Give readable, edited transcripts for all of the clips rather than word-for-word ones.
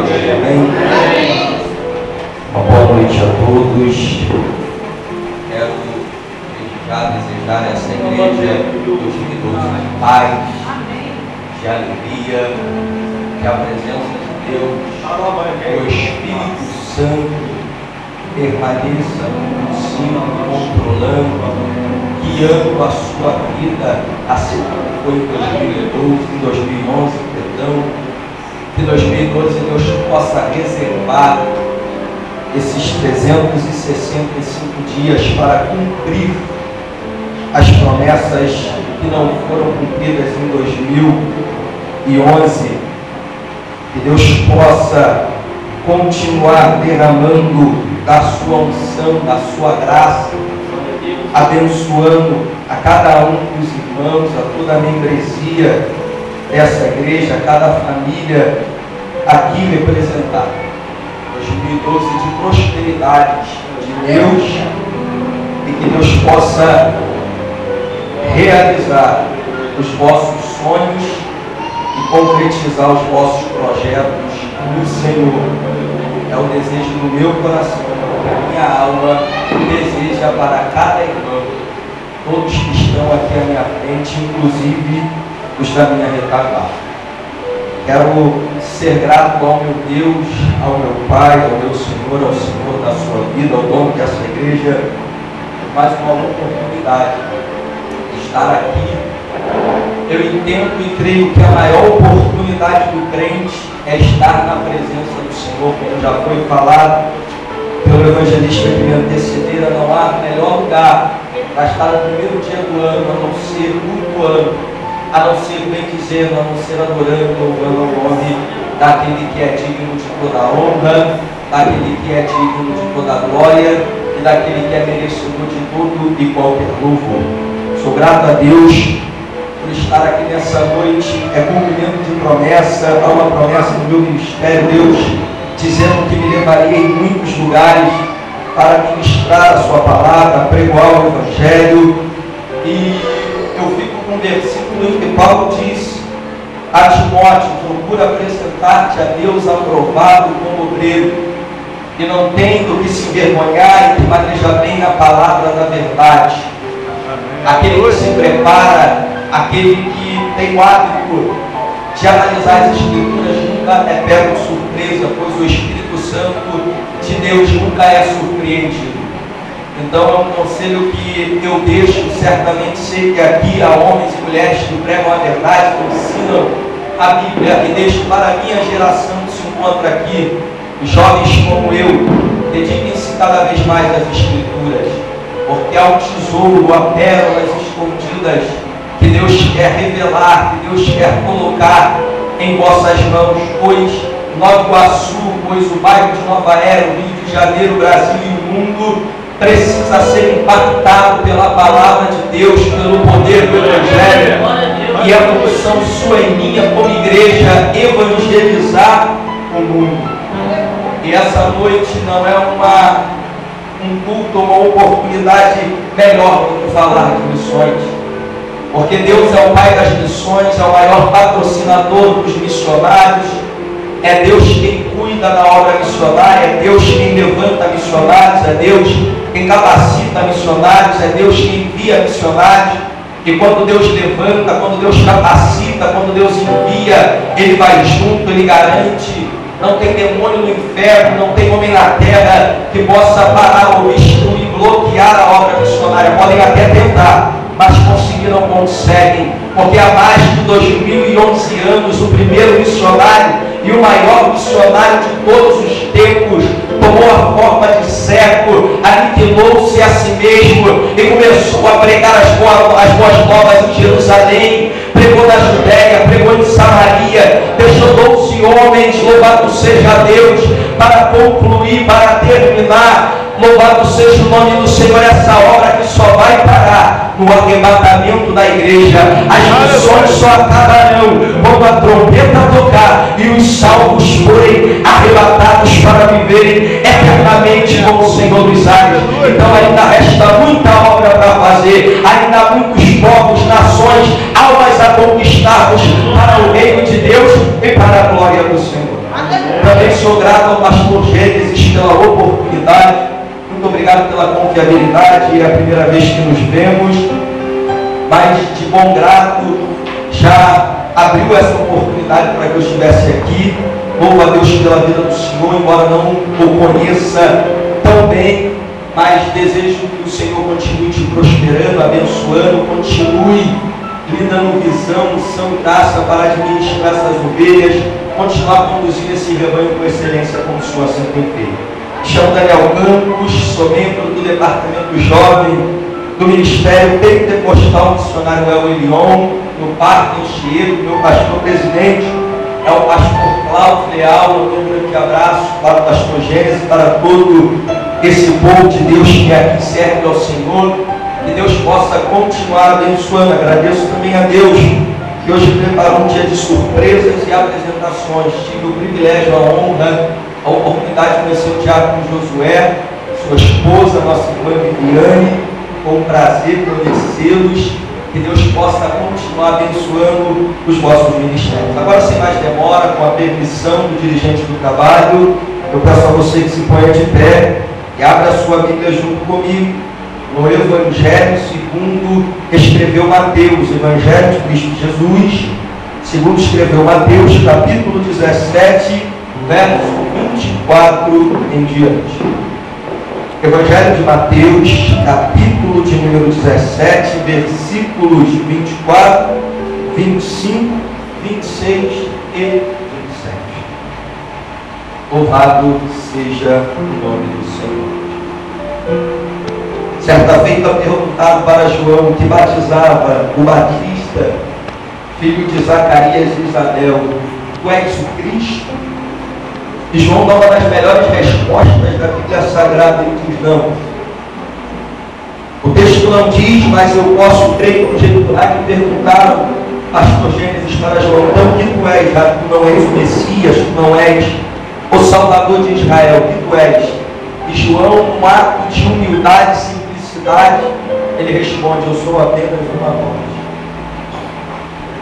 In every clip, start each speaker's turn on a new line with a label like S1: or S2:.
S1: Amém? Uma boa noite a todos. Quero já desejar a essa igreja 2012 de paz, de alegria, que a presença de Deus, que o Espírito Santo permaneça no ensino, controlando, guiando a sua vida, assim como foi em 2012, em 2011, perdão, que em 2012 Deus possa reservar esses 365 dias para cumprir as promessas que não foram cumpridas em 2011, que Deus possa continuar derramando da sua unção, da sua graça, abençoando a cada um dos irmãos, a toda a membresia dessa igreja, a cada família aqui representada. 2012 de prosperidade de Deus, e que Deus possa realizar os vossos sonhos e concretizar os vossos projetos no Senhor. É o desejo do meu coração, da minha alma, deseja para cada irmão, todos que estão aqui à minha frente, inclusive os da minha retaguarda. Quero ser grato ao meu Deus, ao meu Pai, ao meu Senhor, ao Senhor da sua vida, ao dono dessa igreja, mais uma oportunidade de estar aqui. Eu entendo e creio que a maior oportunidade do crente é estar na presença do Senhor, como já foi falado pelo evangelista que me antecedera. Não há melhor lugar para estar no primeiro dia do ano, a não ser cultuando, a não ser bendizendo, a não ser adorando, louvando o nome daquele que é digno de toda a honra, daquele que é digno de toda a glória e daquele que é merecedor de todo e qualquer louvor. Sou grato a Deus por estar aqui nessa noite. É cumprimento de promessa, há uma promessa do meu ministério, Deus dizendo que me levaria em muitos lugares para ministrar a sua palavra, pregoar o Evangelho. E eu fico com um versículo em que Paulo diz a Timóteo: procura apresentar-te a Deus aprovado como obreiro, e não tem do que se envergonhar, e que maneja bem a palavra da verdade. Aquele que se prepara, aquele que tem o hábito de analisar as Escrituras, nunca é pego de surpresa, pois o Espírito Santo de Deus nunca é surpreendido. Então é um conselho que eu deixo. Certamente sei que aqui há homens e mulheres que pregam a verdade, que ensinam a Bíblia, e deixo para a minha geração que se encontra aqui, jovens como eu, dediquem-se cada vez mais às Escrituras, porque há um tesouro, há pérolas escondidas que Deus quer revelar, que Deus quer colocar em vossas mãos, pois Nova Iguaçu, pois o bairro de Nova Era, o Rio de Janeiro, o Brasil e o mundo precisa ser impactado pela palavra de Deus, pelo poder do Evangelho, e a função sua e minha como igreja evangelizar o mundo. E essa noite não é um culto, uma oportunidade melhor do que falar de missões, porque Deus é o Pai das missões, é o maior patrocinador dos missionários, é Deus quem cuida da obra missionária, é Deus quem levanta missionários, é Deus quem capacita missionários, é Deus quem envia missionários. E quando Deus levanta, quando Deus capacita, quando Deus envia, Ele vai junto, Ele garante. Não tem demônio no inferno, não tem homem na terra que possa parar ou destruir, bloquear a obra missionária. Podem até tentar, mas conseguir não conseguem, porque há mais de 2011 anos o primeiro missionário e o maior missionário de todos os tempos tomou a forma de cego, aniquilou-se a si mesmo e começou a pregar as boas novas em Jerusalém, pregou na Judéia, pregou em Samaria, deixou 12 homens, louvado seja Deus, para concluir, para terminar. Louvado seja o nome do Senhor. Essa obra que só vai parar no arrebatamento da igreja. As missões só acabarão quando a trombeta tocar e os salvos forem arrebatados para viverem eternamente com o Senhor dos ares. Então ainda resta muita obra para fazer, ainda há muitos povos, nações, almas a conquistarmos para o reino de Deus e para a glória do Senhor. Também sou grato ao pastor Gênesis pela oportunidade. Muito obrigado pela confiabilidade. É a primeira vez que nos vemos, mas de bom grado já abriu essa oportunidade para que eu estivesse aqui. Louvo a Deus pela vida do Senhor, embora não o conheça tão bem, mas desejo que o Senhor continue te prosperando, abençoando, continue lhe dando visão, unção e graça para administrar essas ovelhas, continuar conduzindo esse rebanho com excelência como o Senhor sempre tem feito. Me chamo Daniel Campos, sou membro do Departamento Jovem do Ministério Pentecostal Missionário El Elyon, no Parque Enchido. Meu pastor presidente é o pastor Cláudio Leal. Eu dou um grande abraço para o pastor Gênesis, para todo esse povo de Deus que aqui serve ao Senhor. Que Deus possa continuar abençoando. Agradeço também a Deus que hoje preparou um dia de surpresas e apresentações. Tive o privilégio, a honra, a oportunidade de conhecer o diácono Josué, sua esposa, nossa irmã Viviane. Com prazer conhecê-los. Que Deus possa continuar abençoando os vossos ministérios. Agora, sem mais demora, com a permissão do dirigente do trabalho, eu peço a você que se ponha de pé e abra a sua Bíblia junto comigo no Evangelho segundo escreveu Mateus, Evangelho de Cristo Jesus, segundo escreveu Mateus, capítulo 17, verso 24 em diante. Evangelho de Mateus, capítulo de número 17, versículos 24, 25, 26 e 27. Louvado seja o nome do Senhor. Certa feita perguntado para João, que batizava o Batista, filho de Zacarias e Isabel: tu és o Cristo? E João dá uma das melhores respostas da Bíblia Sagrada entre os não. O texto não diz, mas eu posso crer conjecturar que perguntaram, pastor Gênesis, para João: então que tu és? Já que tu não és o Messias, tu não és o Salvador de Israel, que tu és? E João, num ato de humildade e simplicidade, ele responde: eu sou apenas uma voz.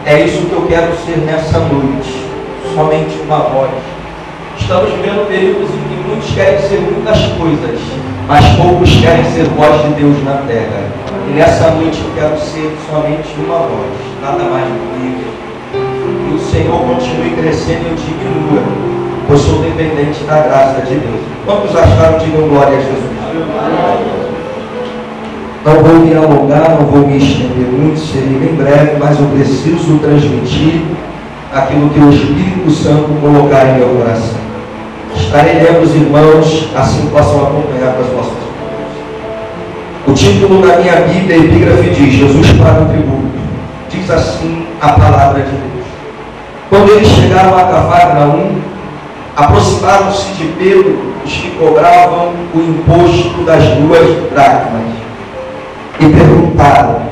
S1: É isso que eu quero ser nessa noite, somente uma voz. Estamos vivendo períodos em que muitos querem ser muitas coisas, mas poucos querem ser voz de Deus na terra. E nessa noite eu quero ser somente uma voz, nada mais do que isso. Que o Senhor continue crescendo e eu diminua, pois sou dependente da graça de Deus. Quantos acharam? Digam glória a Jesus. Não vou me alongar, não vou me estender muito, serei bem breve, mas eu preciso transmitir aquilo que o Espírito Santo colocar em meu coração. Estarei lendo os irmãos, assim possam acompanhar com as vossas mãos. O título da minha Bíblia, a epígrafe diz: Jesus paga o tributo. Diz assim a palavra de Deus. Quando eles chegaram a Cafarnaum, aproximaram-se de Pedro os que cobravam o imposto das 2 dracmas e perguntaram: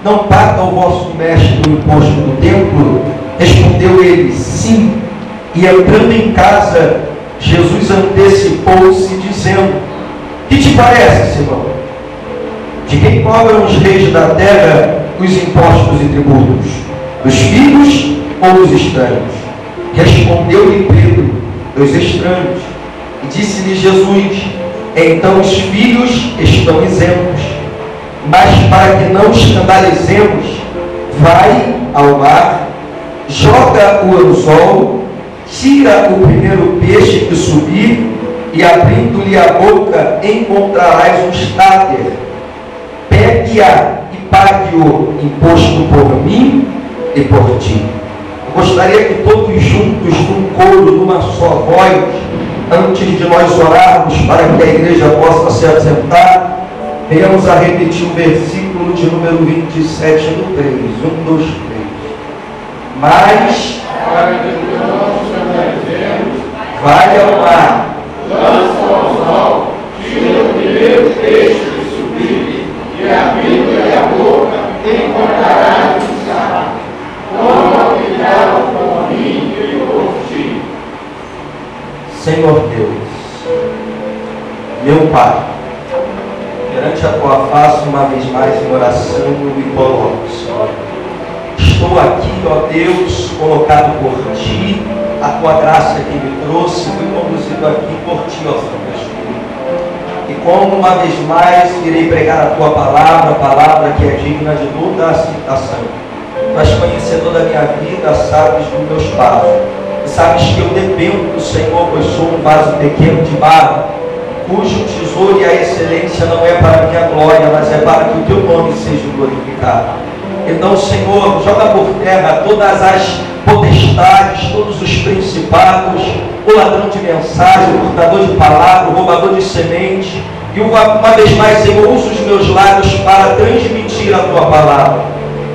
S1: não paga o vosso mestre o imposto do templo? Respondeu ele: sim. E entrando em casa, Jesus antecipou-se dizendo: que te parece, Simão? De quem cobram os reis da terra os impostos e tributos? Dos filhos ou dos estranhos? Respondeu-lhe Pedro: dos estranhos. E disse-lhe Jesus: então os filhos estão isentos. Mas para que não escandalizemos, vai ao mar, joga o anzol, tira o primeiro peixe que subir, e abrindo-lhe a boca encontrarás um estáter. Pegue-a e pague-o imposto por mim e por ti. Eu gostaria que todos juntos, num coro, numa só voz, antes de nós orarmos para que a igreja possa se assentar, venhamos a repetir o versículo de número 27 no 3. 1, 2, 3. Mas vai ao mar, lança o anzol, tira o primeiro peixe que subir, e abrindo-lhe a boca, encontrarás um estáter. Toma cuidado por mim e por ti. Senhor Deus, meu Pai, perante a tua face, uma vez mais em oração, eu me coloco, Senhor. Estou aqui, ó Deus, colocado por ti, a tua graça que me trouxe, fui conduzido aqui por ti, ó Santo Espírito. E como uma vez mais irei pregar a tua palavra, a palavra que é digna de toda a aceitação. Tu és conhecedor da minha vida, sabes dos meus passos. E sabes que eu dependo do Senhor, pois sou um vaso pequeno de barro, cujo tesouro e a excelência não é para a minha glória, mas é para que o teu nome seja glorificado. Então, Senhor, joga por terra todas as potestades, todos os principados, o ladrão de mensagem, o portador de palavra, o roubador de semente. E uma vez mais, Senhor, usa os meus lábios para transmitir a tua palavra.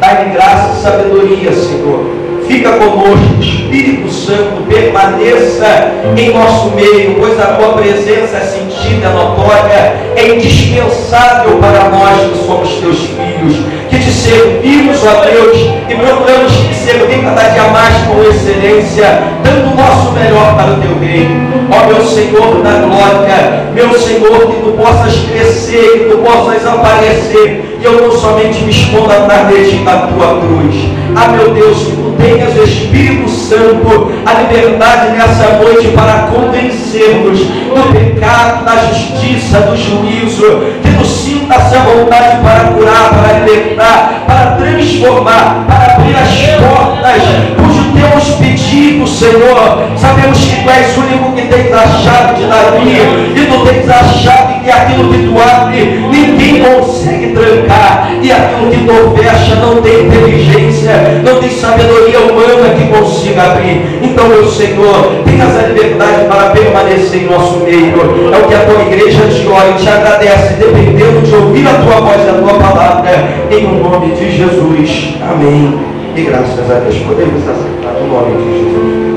S1: Dá-me graça e sabedoria, Senhor. Fica conosco, Espírito Santo, permaneça em nosso meio, pois a tua presença é sentida, é notória, é indispensável para nós que somos teus filhos, que te servimos, ó Deus, e procuramos te servir cada dia mais com excelência, dando o nosso melhor para o teu reino. Ó meu Senhor da glória, meu Senhor, que tu possas crescer, que tu possas aparecer, e eu não somente me escondo atrás de ti da tua cruz. Ah, meu Deus, que tu tenhas o Espírito Santo, a liberdade nessa noite para convencermos do pecado, da justiça, do juízo, que tu sintas a vontade para curar, para libertar, para transformar, para abrir as portas cujo temos pedido, Senhor. Sabemos que tu és o único que tens a chave de Davi, e tu tens a chave que aquilo que tu abre, ninguém consegue trancar, e aquilo que tu fecha não tem inteligência, não tem sabedoria humana que consiga abrir. Então, meu Senhor, tenhas a liberdade para permanecer em nosso meio. É o que a tua igreja te ora e te agradece, dependendo de ouvir a tua voz e a tua palavra, em o nome de Jesus. Amém. E graças a Deus podemos aceitar o nome de Jesus.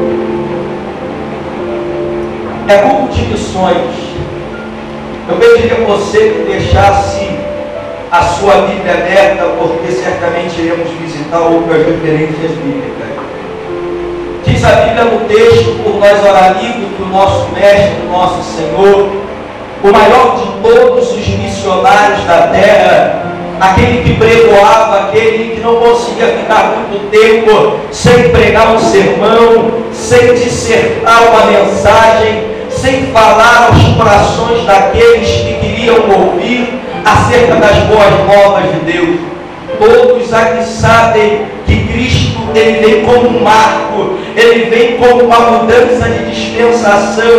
S1: É grupo de missões. Eu pediria a você que deixasse a sua Bíblia aberta, porque certamente iremos visitar outras referências bíblicas. Diz a Bíblia no texto, por nós oralido, que o nosso mestre, o nosso Senhor, o maior de todos os missionários da terra, aquele que pregoava, aquele que não conseguia ficar muito tempo sem pregar um sermão, sem dissertar uma mensagem, sem falar aos corações daqueles que queriam ouvir acerca das boas novas de Deus. Todos aqui sabem que Cristo, ele vem como um marco, ele vem como uma mudança de dispensação,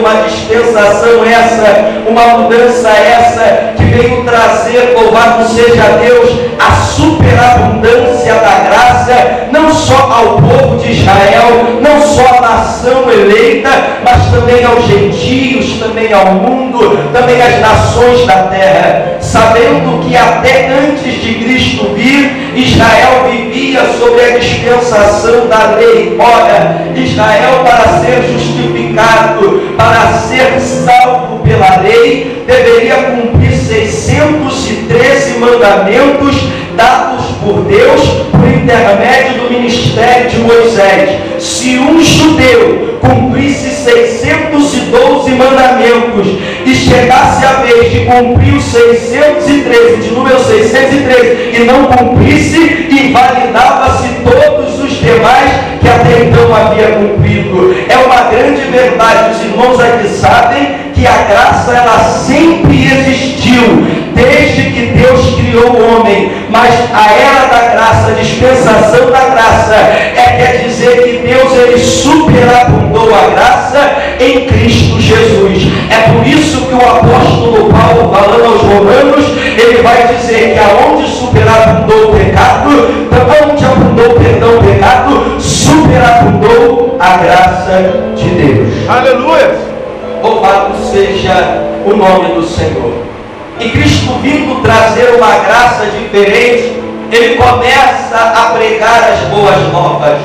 S1: uma mudança essa que veio trazer, louvado seja Deus, a superabundância da graça, não só ao povo de Israel, não só à nação eleita, mas também aos gentios, também ao mundo, também às nações da terra, sabendo que até antes de Cristo vir, Israel vivia sobre a dispensação da lei. Ora, Israel, para ser justificado, para ser salvo pela lei, deveria cumprir 613 mandamentos dados por Deus por intermédio do ministério de Moisés. Se um judeu cumprisse 612 mandamentos e chegasse a vez de cumprir os 613, de número 613, e não cumprisse, invalidava-se todos os demais que até então havia cumprido. É uma grande verdade, os irmãos aqui sabem que a graça, ela sempre existiu, desde que Deus criou o homem, mas a era da graça, a dispensação da graça, quer dizer que Deus, ele superabundou a graça em Cristo Jesus. É por isso que o apóstolo Paulo, falando aos Romanos, ele vai dizer que aonde superabundou o pecado, onde abundou o pecado, superabundou a graça de Deus.
S2: Aleluia!
S1: Louvado seja o nome do Senhor. E Cristo, vindo trazer uma graça diferente, ele começa a pregar as boas novas,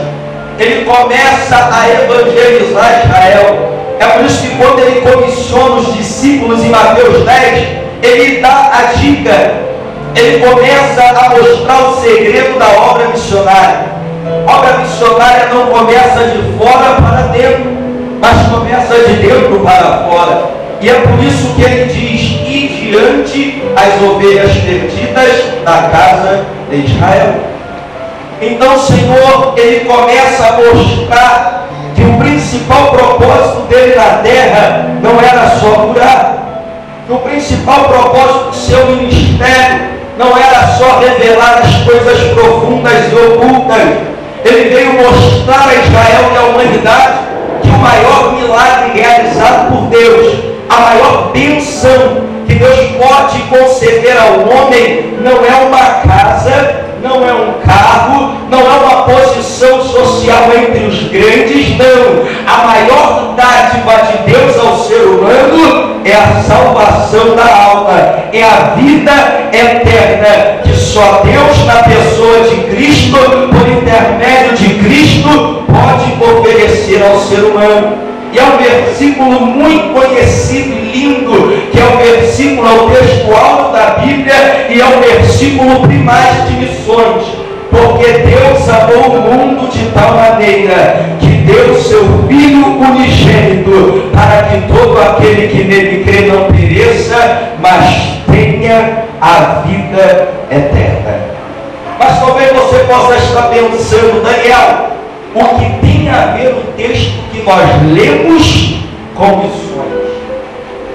S1: ele começa a evangelizar Israel. É por isso que quando ele comissiona os discípulos em Mateus 10, ele dá a dica, ele começa a mostrar o segredo da obra missionária. A obra missionária não começa de fora para dentro, mas começa de dentro para fora. E é por isso que ele diz: e diante as ovelhas perdidas da casa de Israel. Então o Senhor, ele começa a mostrar que o principal propósito dele na terra não era só curar, que o principal propósito do seu ministério não era só revelar as coisas profundas e ocultas. Ele veio mostrar a Israel e à humanidade que o maior milagre realizado por Deus, a maior bênção que Deus pode conceder ao homem, não é uma casa, não é um carro, não é uma posição social entre os grandes, não. A maior dádiva de Deus ao ser humano é a salvação da alma, é a vida eterna, que só Deus, na pessoa de Cristo, por intermédio de Cristo, pode oferecer ao ser humano. E é um versículo muito conhecido e lindo, que é o versículo, é o texto alto da Bíblia, e é o versículo primário de missões. Porque Deus amou o mundo de tal maneira que deu seu Filho unigênito, para que todo aquele que nele crê não pereça, mas tenha a vida eterna. Mas talvez você possa estar pensando, Daniel, o que tem a ver o texto que nós lemos com missões?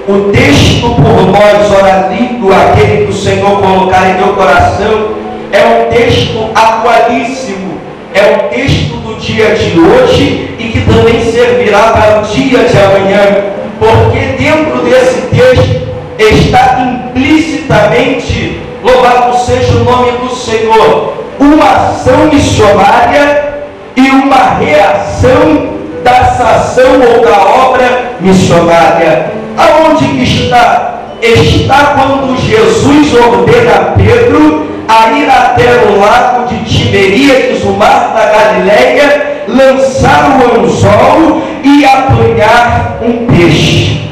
S1: O texto por nós ora lido, aquele que o Senhor colocar em teu coração, é um texto atualíssimo, é um texto do dia de hoje e que também servirá para o dia de amanhã, porque dentro desse texto está implicitamente, louvado seja o nome do Senhor, uma ação missionária e uma reação dessa ação ou da obra missionária. Aonde que está? Está quando Jesus ordena a Pedro a ir até o lago de Tiberíades, o mar da Galileia, lançar o anzol e apanhar um peixe.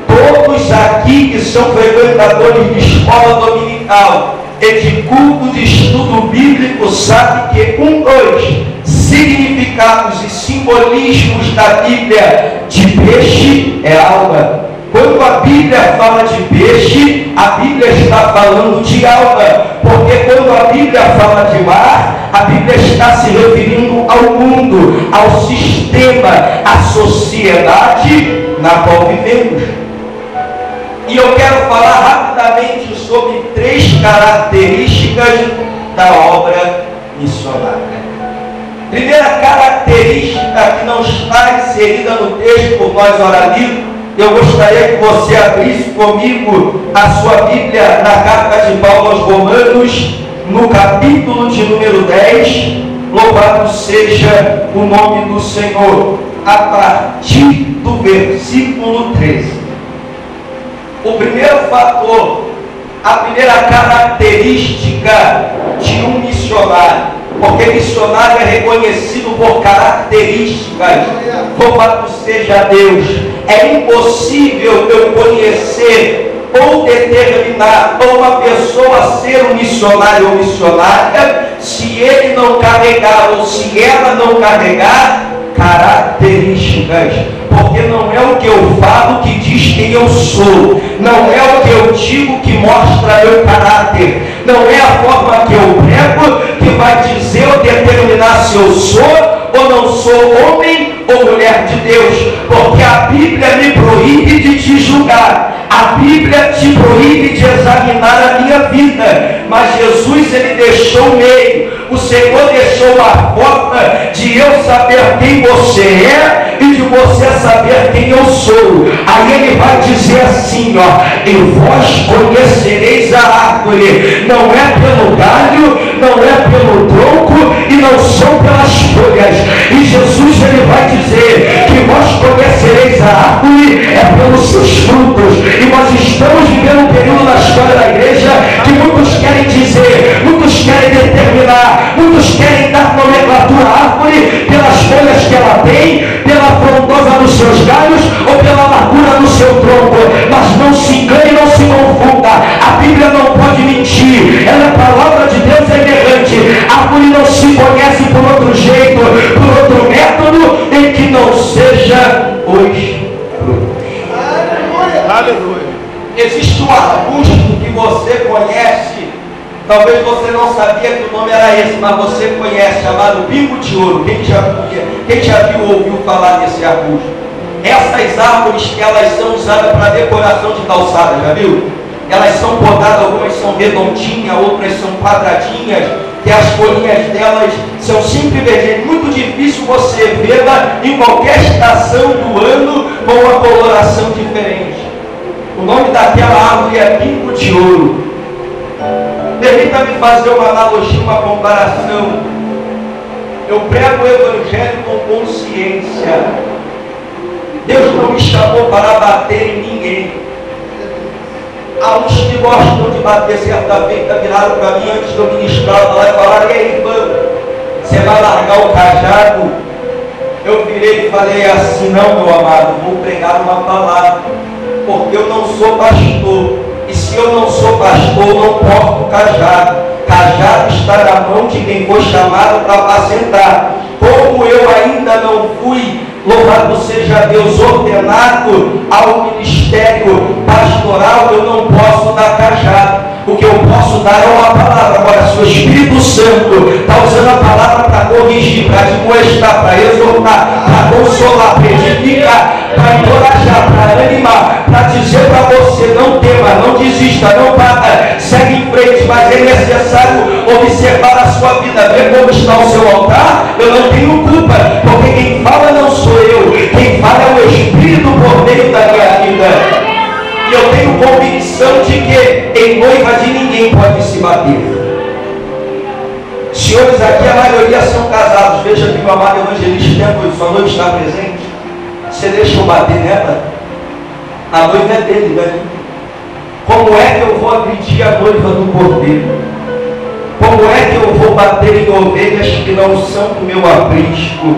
S1: Todos aqui que são frequentadores de escola dominical e de culto de estudo bíblico sabem que dois significados e simbolismos da Bíblia de peixe é alma. Quando a Bíblia fala de peixe, a Bíblia está falando de alma, porque quando a Bíblia fala de mar, a Bíblia está se referindo ao mundo, ao sistema, à sociedade na qual vivemos. E eu quero falar rapidamente sobre 3 características da obra missionária. Primeira característica que não está inserida no texto por nós ora lido, eu gostaria que você abrisse comigo a sua Bíblia na carta de Paulo aos Romanos, no capítulo de número 10, louvado seja o nome do Senhor, a partir do versículo 13. O primeiro fator, a primeira característica de um missionário, porque missionário é reconhecido por características, louvado seja Deus. É impossível eu conhecer ou determinar uma pessoa ser um missionário ou missionária se ele não carregar ou se ela não carregar características, porque não é o que eu falo que diz quem eu sou, não é o que eu digo que mostra meu caráter, não é a forma que eu prego que vai dizer ou determinar se eu sou ou não sou homem ou mulher de Deus, porque a Bíblia me proíbe de te julgar, a Bíblia te proíbe de examinar a minha vida, mas Jesus ele deixou o meio, o Senhor deixou a forma de eu saber quem você é e de você saber quem eu sou. Aí ele vai dizer assim, ó, e vós conhecereis a árvore, não é pelo galho, não é pelo tronco e não são pelas folhas. E Jesus ele vai dizer que vós conhecereis a árvore é pelos seus frutos. E nós estamos vivendo um período na história da igreja que muitos querem dizer, muitos querem determinar, muitos querem dar nomenclatura à árvore pelas folhas que ela tem, pela frondosa dos seus galhos ou pela largura do seu tronco. Mas não se engane, não se confunda, a Bíblia não pode mentir, ela é a palavra de Deus, é inerrante. A árvore não se conhece por outro jeito, por outro método em que não seja os frutos. Aleluia. Existe um arbusto que você conhece Talvez você não sabia que o nome era esse, mas você conhece, chamado pingo de ouro. Quem já viu ou ouviu falar desse arbusto? Essas árvores, elas são usadas para decoração de calçada, já viu? Elas são podadas, algumas são redondinhas, outras são quadradinhas, que as folhinhas delas são sempre vermelhas. Muito difícil você vê-la em qualquer estação do ano com uma coloração diferente. O nome daquela árvore é pingo de ouro. Permita-me fazer uma analogia, uma comparação. Eu prego o Evangelho com consciência. Deus não me chamou para bater em ninguém. Há uns que gostam de bater. Certa feita viraram para mim antes de eu ministrar lá e falaram: e aí, irmão, você vai largar o cajado? Eu virei e falei assim: não, meu amado, vou pregar uma palavra, porque eu não sou pastor. E se eu não sou pastor, não porto cajado. Cajado está na mão de quem foi chamado para apacentar. Como eu ainda não fui, louvado seja Deus, ordenado ao ministério pastoral, eu não posso dar cajado. O que eu posso dar é uma palavra. Agora, se o Espírito Santo está usando a palavra para corrigir, para admoestar, para exortar, para consolar, para edificar, para encorajar, para animar, para dizer para você: não tema, não desista, não para, segue em frente, mas é necessário observar a sua vida, ver como está o seu altar. Eu não tenho culpa, porque quem fala não sou eu, quem fala é o Espírito por meio da minha vida. E eu tenho convicção de que em noiva de ninguém pode se bater. Senhores, aqui a maioria são casados. Veja que o amado evangelista tempo de sua noiva está presente. Você deixa eu bater nela? A noiva é dele, né? Como é que eu vou agredir a noiva do cordeiro? Como é que eu vou bater em ovelhas que não são do meu aprisco?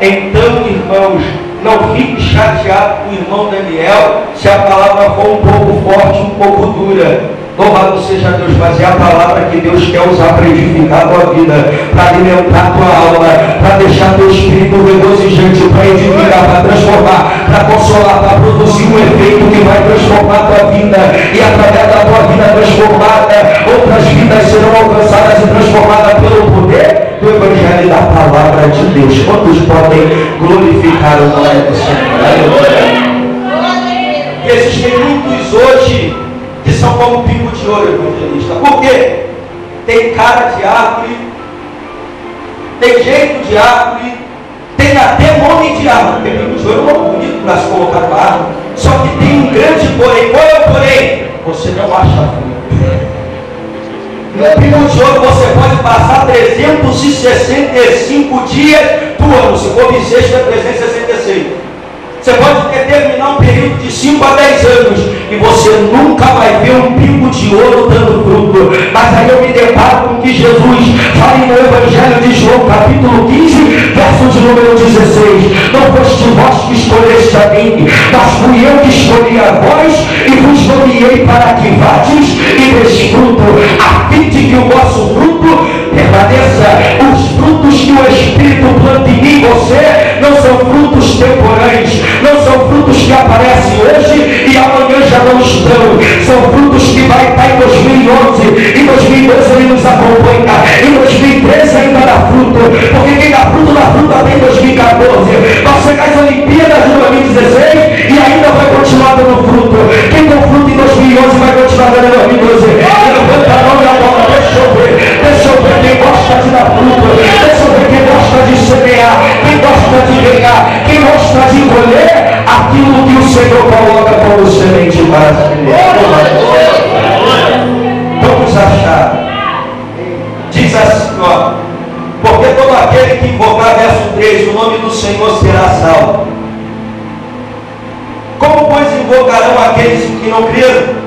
S1: Então, irmãos, não fique chateado com o irmão Daniel se a palavra for um pouco forte, um pouco dura. Louvado seja Deus, mas é a palavra que Deus quer usar para edificar a tua vida, para alimentar a tua alma, para deixar teu espírito regozijante, para edificar, para transformar, para consolar, para produzir um efeito que vai transformar a tua vida. E através da tua vida transformada, outras vidas serão alcançadas e transformadas pelo poder do Evangelho e da palavra de Deus. Quantos podem glorificar o nome do Senhor? E existem muitos hoje que são como pingo de ouro, evangelista. Por quê? Tem cara de árvore, tem jeito de árvore, tem até nome de árvore, porque pingo de ouro é um nome bonito para se colocar na árvore. Só que tem um grande porém. Qual é o porém? Você não acha fruto. No pingo de ouro você pode passar 365 dias do ano. Se for bissexto é 366. Você pode determinar um período de 5 a 10 anos e você nunca vai ver um pingo de ouro dando fruto. Mas aí eu me deparo com que Jesus fala no Evangelho de João, capítulo 15, verso de número 16: não foste vós que escolheste a mim, mas fui eu que escolhi a vós e vos nomeei para que vades e deis fruto, a fim de que o vosso fruto permaneça. Os frutos que o Espírito planta em mim e você não são frutos temporáneos, não são frutos que aparecem hoje e amanhã já não estão. São frutos que vai estar em 2011, em 2012 ele nos acompanha, em 2013 ainda dá fruto, porque quem dá fruto até em 2014. Vai chegar às Olimpíadas de 2016 e ainda vai continuar dando fruto. Quem deu fruto em 2011 vai continuar dando em 2012. Levanta a mão e agora, deixa eu ver quem gosta de dar fruto, deixa eu ver quem gosta de semear, quem gosta de regar, quem gosta de colher aquilo que o Senhor coloca como semente para semear. Vamos achar. Diz assim, ó: porque todo aquele que invocar, verso 3, o nome do Senhor será salvo. Como, pois, invocarão aqueles que não creram?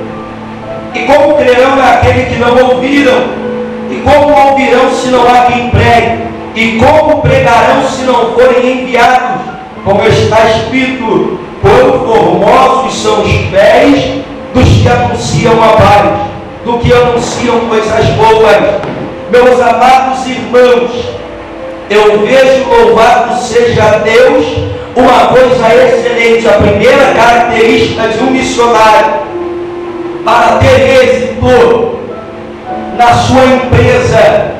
S1: E como crerão naquele que não ouviram? E como ouvirão se não há quem pregue? E como pregarão se não forem enviados? Como está escrito: quão formosos são os pés dos que anunciam a paz, do que anunciam coisas boas. Meus amados irmãos, eu vejo, louvado seja Deus, uma coisa excelente. A primeira característica de um missionário para ter êxito na sua empresa,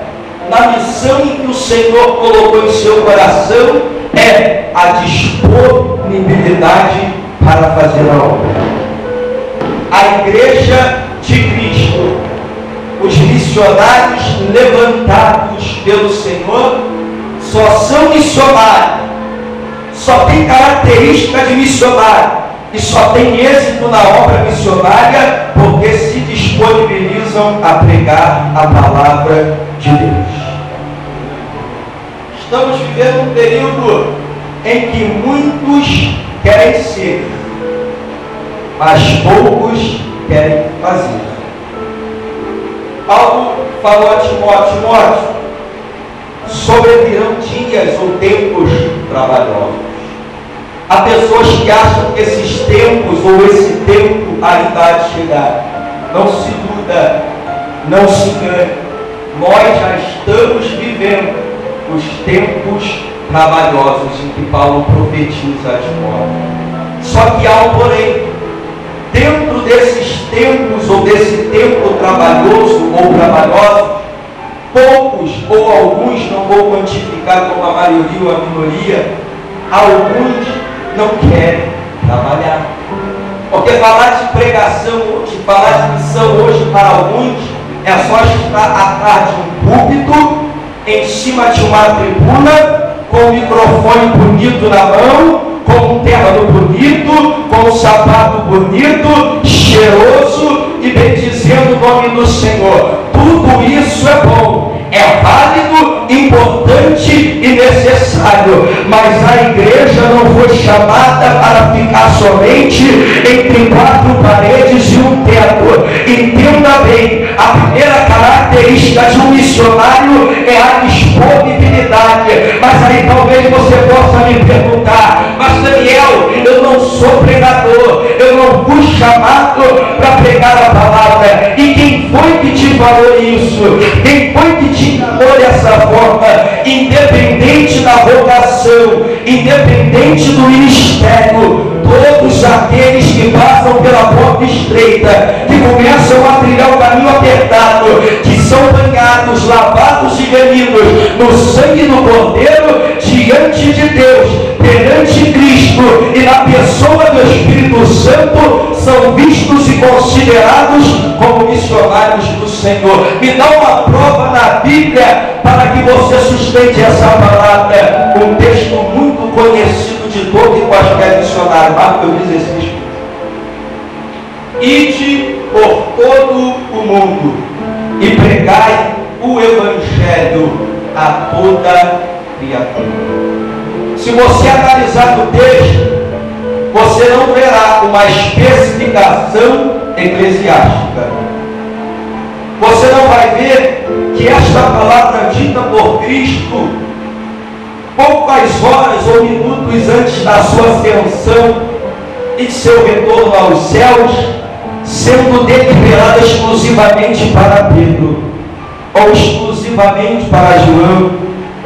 S1: na missão em que o Senhor colocou em seu coração, é a disponibilidade para fazer a obra. A igreja de Cristo, os missionários levantados pelo Senhor, só são missionários, só tem característica de missionário e só tem êxito na obra missionária porque se disponibilizam a pregar a palavra de Deus. Estamos vivendo um período em que muitos querem ser, mas poucos querem fazer. Paulo falou a Timóteo, sobrevirão dias ou tempos trabalhosos. Há pessoas que acham que esses tempos ou esse tempo ainda há de chegar. Não se iluda, não se engane. Nós já estamos vivendo os tempos trabalhosos em que Paulo profetiza a Timóteo. Só que há um porém. Dentro desses tempos ou desse tempo trabalhoso ou trabalhoso, poucos ou alguns, não vou quantificar como a maioria ou a minoria, alguns não querem trabalhar. Porque falar de pregação, de falar de missão hoje para alguns, é só estar atrás de um púlpito, em cima de uma tribuna, com um microfone bonito na mão, com um terno bonito, com um sapato bonito, cheiroso e bendizendo o nome do Senhor. Tudo isso é bom, é válido, importante e necessário, mas a igreja não foi chamada para ficar somente entre quatro paredes e um teto. Entenda bem, a primeira característica de um missionário é a disponibilidade. Mas aí talvez você possa me perguntar: mas Daniel, eu não sou pregador, eu não fui chamado para pregar a palavra. E quem foi que te falou isso? Quem foi que te ensinou dessa forma? Independente da vocação, independente do ministério, todos aqueles que passam pela porta estreita, que começam a trilhar o caminho apertado, que são banhados, lavados e remidos no sangue do Cordeiro, diante de Deus, perante Cristo e na pessoa do Espírito Santo, são vistos e considerados como missionários do Senhor. Me dá uma prova na Bíblia para que você sustente essa palavra. Um texto muito conhecido de todo e quaisquer missionário, Marcos 16. Ide por todo o mundo e pregai o Evangelho a toda criatura. Se você analisar o texto, você não verá uma especificação eclesiástica. Você não vai ver que esta palavra dita por Cristo, poucas horas ou minutos antes da sua ascensão e de seu retorno aos céus, sendo deliberada exclusivamente para Pedro, ou exclusivamente para João,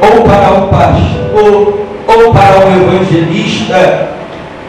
S1: ou para um pastor, ou para um evangelista.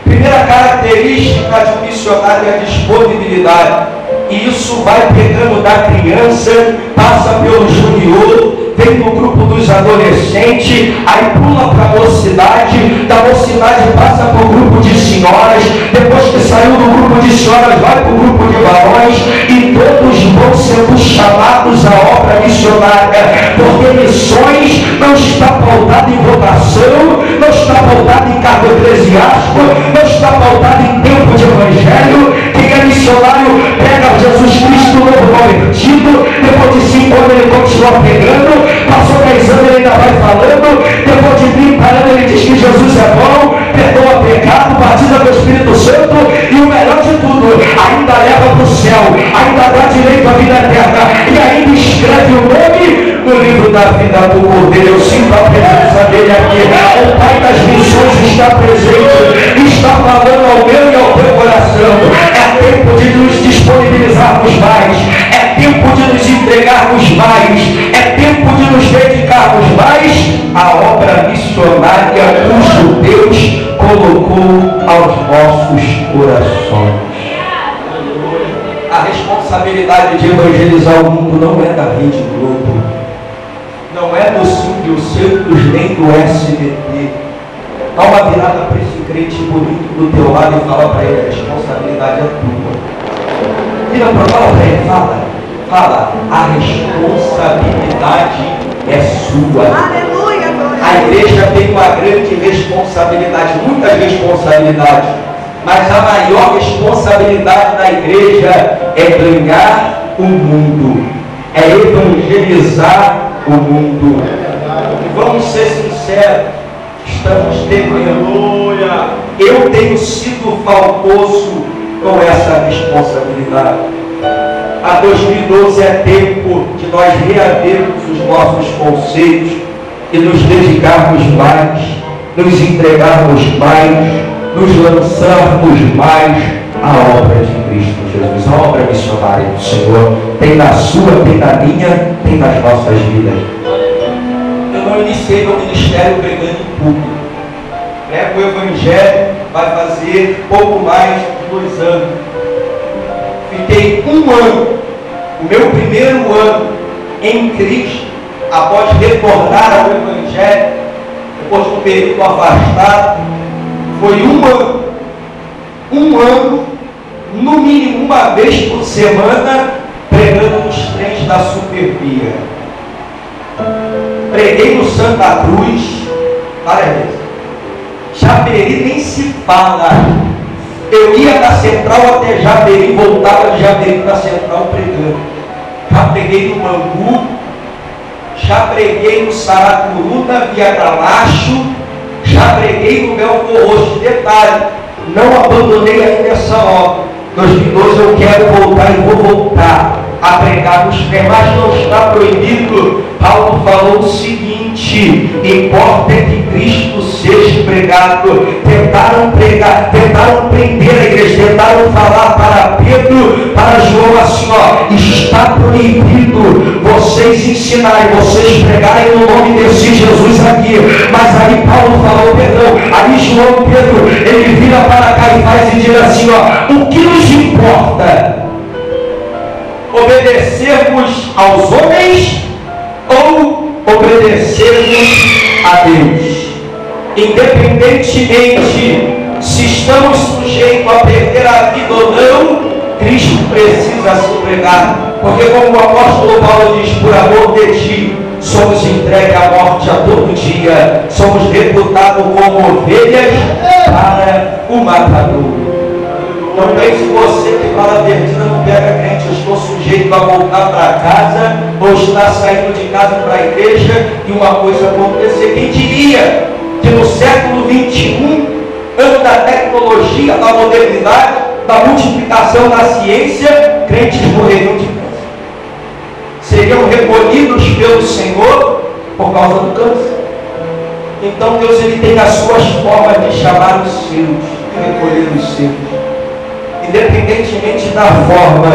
S1: Primeira característica de um missionário é a disponibilidade. E isso vai pegando da criança, passa pelo junior, vem no grupo dos adolescentes, aí pula para a mocidade, da mocidade passa para o grupo de senhoras, depois que saiu do grupo de senhoras vai para o grupo de varões, e todos vão sendo chamados à obra missionária, porque missões não está pautado em vocação, não está pautado em cargo eclesiástico, não está pautado em tempo de evangelho. Quem é missionário pega Jesus Cristo novo convertido, depois de 5 anos ele continua pregando, passou 10 anos ele ainda vai falando, depois de 30 anos ele diz que Jesus é bom, perdoa pecado, batiza com o Espírito Santo, e o melhor de tudo, ainda leva para o céu, ainda dá direito à vida eterna, e ainda escreve o nome no livro da vida do Cordeiro. Eu sinto a presença dele aqui. O Pai das missões está presente, está falando ao meu e ao teu coração. É tempo de nos disponibilizarmos mais, é tempo de nos entregarmos mais, é tempo de nos dedicarmos mais à obra missionária cujo Deus colocou aos nossos corações. A responsabilidade responsabilidade de evangelizar o mundo não é da Rede Globo, não é do Silvio Santos nem do SBT. Dá uma virada para esse crente bonito do teu lado e fala para ele: a responsabilidade é tua. Vira para ele, fala, a responsabilidade é sua.
S2: Aleluia, glória.
S1: A igreja tem uma grande responsabilidade, muitas responsabilidades, mas a maior responsabilidade da igreja é ganhar o mundo, é evangelizar o mundo. E vamos ser sinceros, estamos devendo. Eu tenho sido faltoso com essa responsabilidade. A 2012 é tempo de nós reavermos os nossos conceitos e nos dedicarmos mais, nos entregarmos mais, nos lançarmos mais à obra de Cristo Jesus, a obra missionária do Senhor. Tem na sua, tem na minha, tem nas nossas vidas. Eu não iniciei meu ministério pregando em público. Prego o Evangelho, vai fazer pouco mais de 2 anos. Fiquei 1 ano, o meu primeiro ano em Cristo, após retornar ao Evangelho, depois de um período afastado, foi 1 ano. 1 ano, no mínimo uma vez por semana, pregando nos trens da Supervia. Preguei no Santa Cruz, várias vezes. Japeri nem se fala. Eu ia da Central até Japeri, voltava de Japeri para Central pregando. Já preguei no Mangu, já preguei no Saracuru, na Via Gramacho, já preguei no Belfor Roxo. Detalhe, não abandonei ainda essa obra. 2012 eu quero voltar e vou voltar a pregar nos trens, mas não está proibido. Paulo falou o seguinte: importa é que Cristo seja pregado. Tentaram pregar, tentaram prender a igreja, tentaram falar para Pedro, para João assim: ó, está proibido vocês ensinarem, vocês pregarem no nome desse Jesus aqui. Mas aí Paulo falou perdão, aí João Pedro, ele vira para Caifás e diz assim: ó, o que nos importa? Obedecermos aos homens ou obedecermos a Deus? Independentemente se estamos sujeitos a perder a vida ou não, Cristo precisa ser pregado, porque como o apóstolo Paulo diz: por amor de ti somos entregues à morte a todo dia, somos reputados como ovelhas para o matador. Não pense você que fala perdida não pega crente. Eu estou sujeito a voltar para casa ou estar saindo de casa para a igreja e uma coisa acontecer. Quem diria que no século 21, ano da tecnologia, da modernidade, da multiplicação da ciência, crentes morreriam de câncer, seriam recolhidos pelo Senhor por causa do câncer. Então Deus, ele tem as suas formas de chamar os seus e recolher os seus. Independentemente da forma,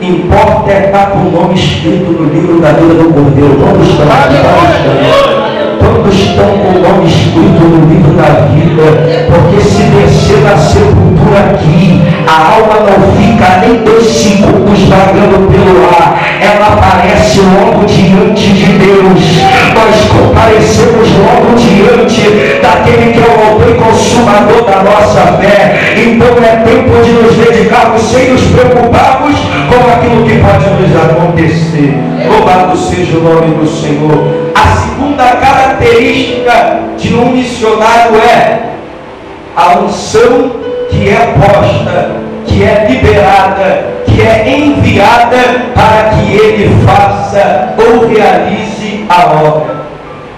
S1: importa é estar com o nome escrito no livro da vida do Cordeiro. Todos estão com o nome escrito no livro da vida, porque se descer na sepultura aqui, a alma não fica nem 2 segundos vagando pelo ar, ela aparece logo diante de Deus. Nós comparecemos logo diante daquele que é o autor e consumador da nossa fé. Então é tempo de nos dedicarmos sem nos preocuparmos com aquilo que pode nos acontecer. Louvado seja o nome do Senhor. A segunda característica de um missionário é a unção que é posta, que é liberada, que é enviada para que ele faça ou realize a obra,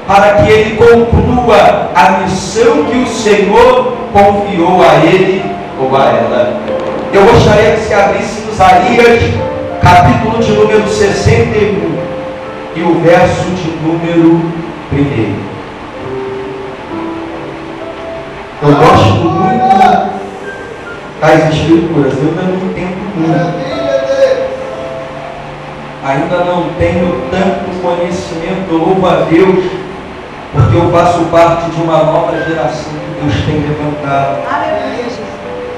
S1: para que ele conclua a missão que o Senhor confiou a ele ou a ela. Eu gostaria que se abrisse em Isaías, capítulo de número 61 e o verso de número 1. Eu gosto muito das escrituras, eu ainda não entendo muito, ainda não tenho tanto conhecimento. Eu louvo a Deus porque eu faço parte de uma nova geração que Deus tem levantado.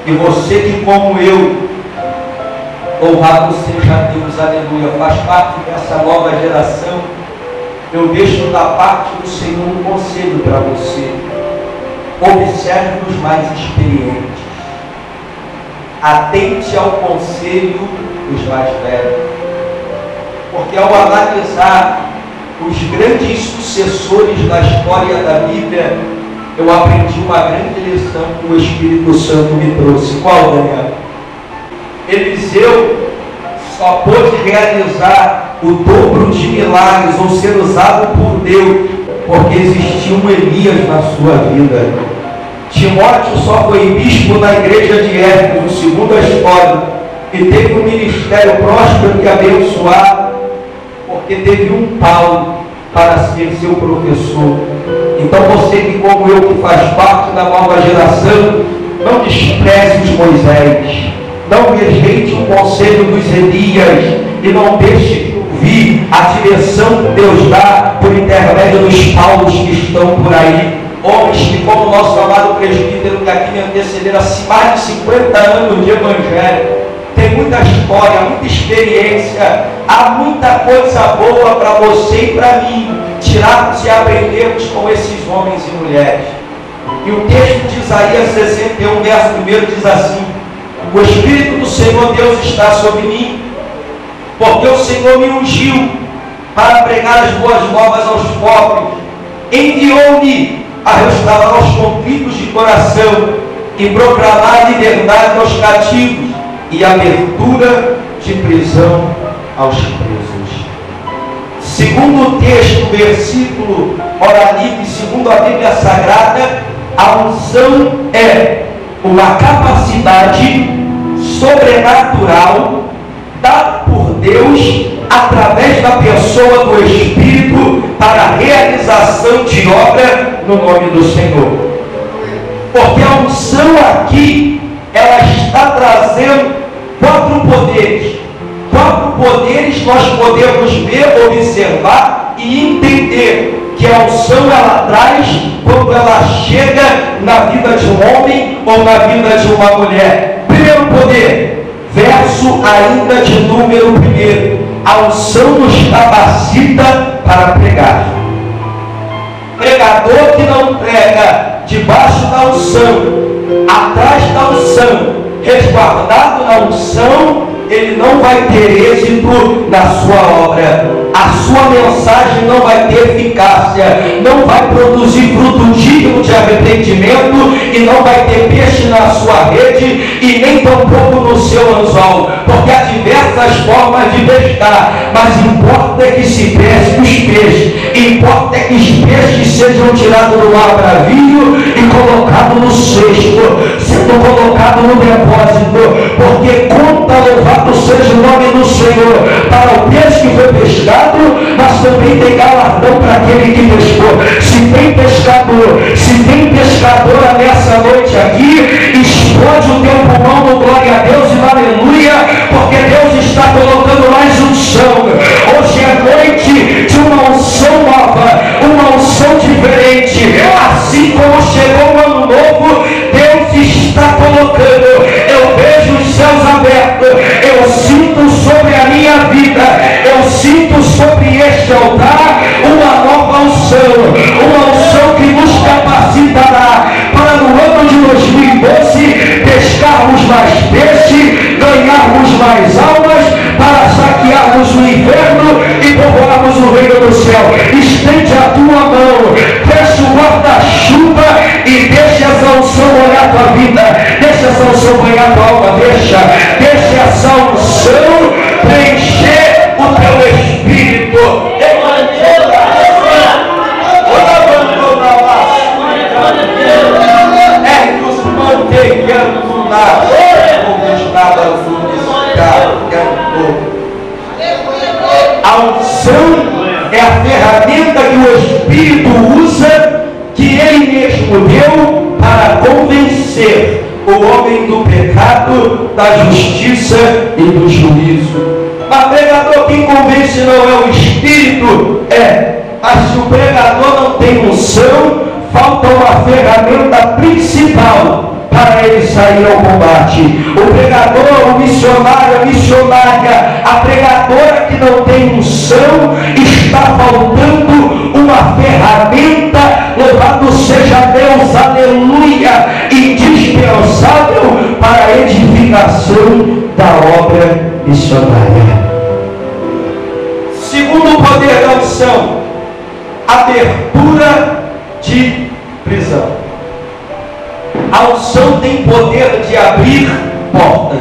S1: E você que, como eu, Louvado seja Deus, aleluia. Faz parte dessa nova geração. Eu deixo da parte do Senhor um conselho para você. Observe os mais experientes. Atente ao conselho dos mais velhos. Porque ao analisar os grandes sucessores da história da Bíblia, eu aprendi uma grande lição que o Espírito Santo me trouxe. Qual, Daniel? Eliseu só pôde realizar o dobro de milagres ou ser usado por Deus porque existia um Elias na sua vida. Timóteo só foi bispo na igreja de Éfeso, segundo a história, e teve um ministério próspero e abençoado porque teve um Paulo para ser seu professor. Então você que, como eu, que faz parte da nova geração, não despreze os Moisés, não rejeite o conselho dos Elias e não deixe de ouvir a direção que Deus dá por intermédio dos Paulos que estão por aí. Homens que, como nosso amado presbítero que aqui me antecederam, mais de 50 anos de evangelho, tem muita história, muita experiência, há muita coisa boa para você e para mim tirarmos e aprendermos com esses homens e mulheres. E o texto de Isaías 61, verso 1 diz assim: o Espírito do Senhor Deus está sobre mim, porque o Senhor me ungiu para pregar as boas novas aos pobres, enviou-me a restaurar os contritos de coração e proclamar a liberdade aos cativos e abertura de prisão aos presos. Segundo o texto, versículo, ora livre, segundo a Bíblia Sagrada, a unção é uma capacidade sobrenatural dada por Deus através da pessoa do Espírito para a realização de obra no nome do Senhor. Porque a unção aqui, ela está trazendo quatro poderes. Quatro poderes nós podemos ver, observar e entender que a unção ela traz quando ela chega na vida de um homem ou na vida de uma mulher. Primeiro poder, verso ainda de número 1. A unção nos capacita para pregar. Pregador que não prega debaixo da unção, atrás da unção, resguardado na unção, ele não vai ter êxito na sua obra. A sua mensagem não vai ter eficácia, não vai produzir fruto digno de arrependimento e não vai ter peixe na sua rede e nem tampouco no seu anzol, porque há diversas formas de pescar, mas importa que se pesque os peixes, importa que os peixes sejam tirados do mar bravio e colocados no cesto, sendo colocado no depósito, porque conta, louvado seja o nome do Senhor, para o peixe que foi pescado, mas também tem galardão para aquele que pescou. Se tem pescadora nessa noite aqui, explode o teu pulmão no glória a Deus e no aleluia, porque Deus está colocando mais unção. Hoje é noite de uma unção nova, uma unção diferente. Assim como chegou o ano novo, Deus está colocando. Eu vejo os céus abertos, eu sinto sobre a minha vida, eu sinto sobre este altar uma nova unção, uma unção que nos capacitará para no ano de 2012 pescarmos mais peixe, ganharmos mais almas, para saquearmos o inferno e povoarmos o reino do céu. Estende a tua mão, fecha o guarda-chuva e deixa essa unção olhar a tua vida, deixa essa unção banhar a tua alma, deixa essa unção preencher o teu espírito. A unção é a ferramenta que o Espírito usa, que Ele mesmo deu para convencer o homem do pecado, da justiça e do juízo. Mas pregador, quem convence não é o Espírito? Mas se o pregador não tem unção, falta uma ferramenta principal para ele sair ao combate. O pregador, o missionário, a missionária, a pregadora que não tem unção, está faltando uma ferramenta, louvado seja Deus, aleluia, indispensável para a edificação da obra missionária. Segundo o poder da unção, abertura de prisão. A unção tem poder de abrir portas.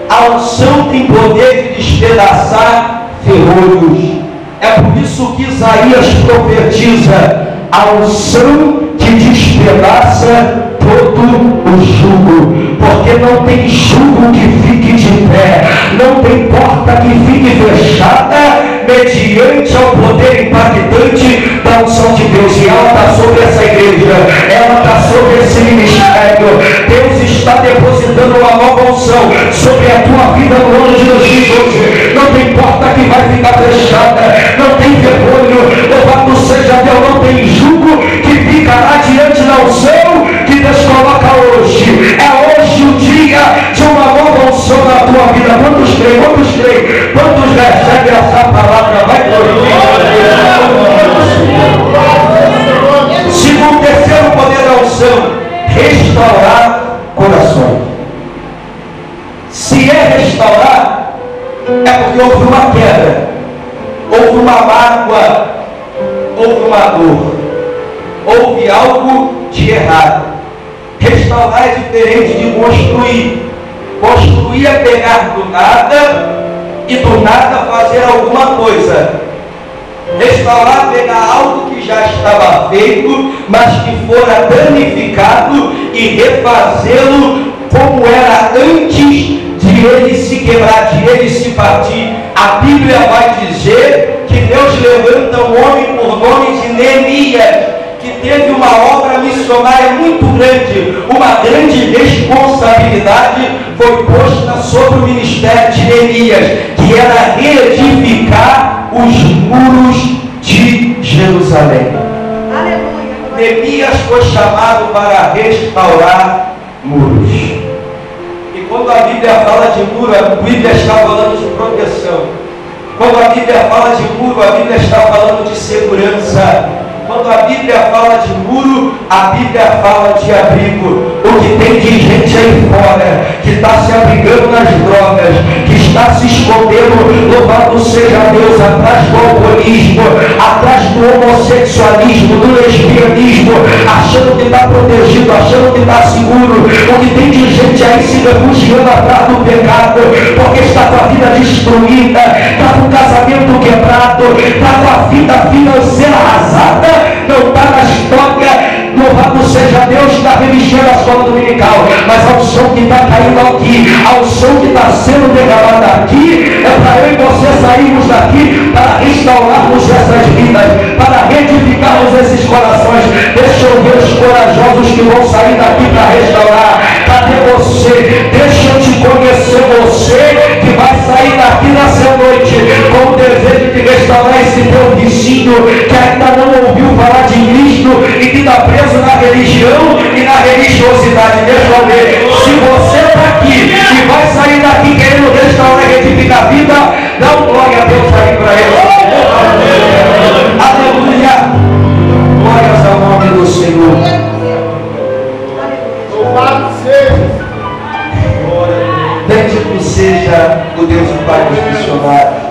S1: A unção tem poder de despedaçar ferrolhos. É por isso que Isaías profetiza: a unção que despedaça todo o jugo, porque não tem jugo que fique de pé, não tem porta que fique fechada, mediante ao poder impactante da unção de Deus. E ela está sobre essa igreja, ela está sobre esse ministério. Deus está depositando uma nova unção sobre a tua vida no ano de 2012. Não tem porta que vai ficar fechada, não tem vergonha, louvado seja Deus, não tem jugo que ficará diante da unção que Deus coloca hoje. É hoje o dia de uma nova unção na tua vida. Quantos creem? Quantos creem? Quantos recebem essa palavra? Vai glorificar a Deus. Segundo, terceiro poder da unção: restaurar corações. Se é restaurar, é porque houve uma queda, houve uma mágoa, houve uma dor, houve algo de errado. Restaurar é diferente de construir. Construir é pegar do nada e do nada fazer alguma coisa. Restaurar é pegar algo que já estava feito, mas que fora danificado, e refazê-lo como era antes de ele se quebrar, de ele se partir. A Bíblia vai dizer que Deus levanta um homem por nome de Neemias, que teve uma obra missionária muito grande, uma grande responsabilidade foi posta sobre o ministério de Neemias, que era reedificar os muros de Jerusalém. Aleluia. Neemias foi chamado para restaurar muros. E quando a Bíblia fala de muro, a Bíblia está falando de proteção. Quando a Bíblia fala de muro, a Bíblia está falando de segurança. Quando a Bíblia fala de muro, a Bíblia fala de abrigo. O que tem de gente aí fora que está se abrigando nas drogas, que está se escondendo, louvado seja Deus, atrás do alcoolismo, atrás do homossexualismo, do lesbianismo, achando que está protegido, achando que está seguro. O que tem de gente aí se refugiando atrás do pecado, porque está com a vida destruída, está com o casamento quebrado, está com a vida financeira arrasada, não está na história. Louvado seja Deus, está revestindo a escola dominical, mas a unção que está caindo aqui, a unção que está sendo derramada aqui, é para eu e você sairmos daqui para restaurarmos essas vidas, para reedificarmos esses corações. Deixa eu ver os corajosos que vão sair daqui para restaurar. Cadê você? Deixa eu te conhecer, você que vai sair daqui nessa noite com o desejo de restaurar esse teu vizinho que ainda não ouviu falar de Cristo e que está preso na religião e na religiosidade. Deixa eu ver. Se você está aqui e vai sair daqui querendo restaurar e edificar a vida, dá um glória a Deus aí para ele. Aleluia. Glórias ao nome do Senhor. Louvado seja. Bendito seja o Deus e Pai dos missionários.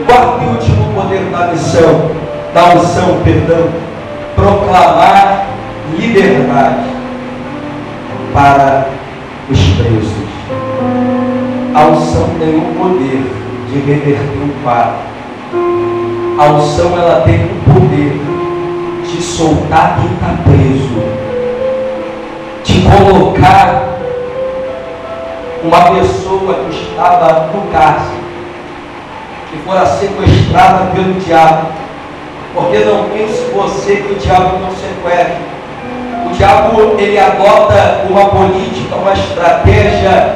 S1: Quarto e último poder da missão, da unção, perdão, proclamar liberdade para os presos. A unção tem o poder de reverter o quadro. A unção, ela tem o poder de soltar quem está preso, de colocar uma pessoa que estava no cárcere, que fora sequestrada pelo diabo. Porque não pense você que o diabo não sequestra. O diabo, ele adota uma política, uma estratégia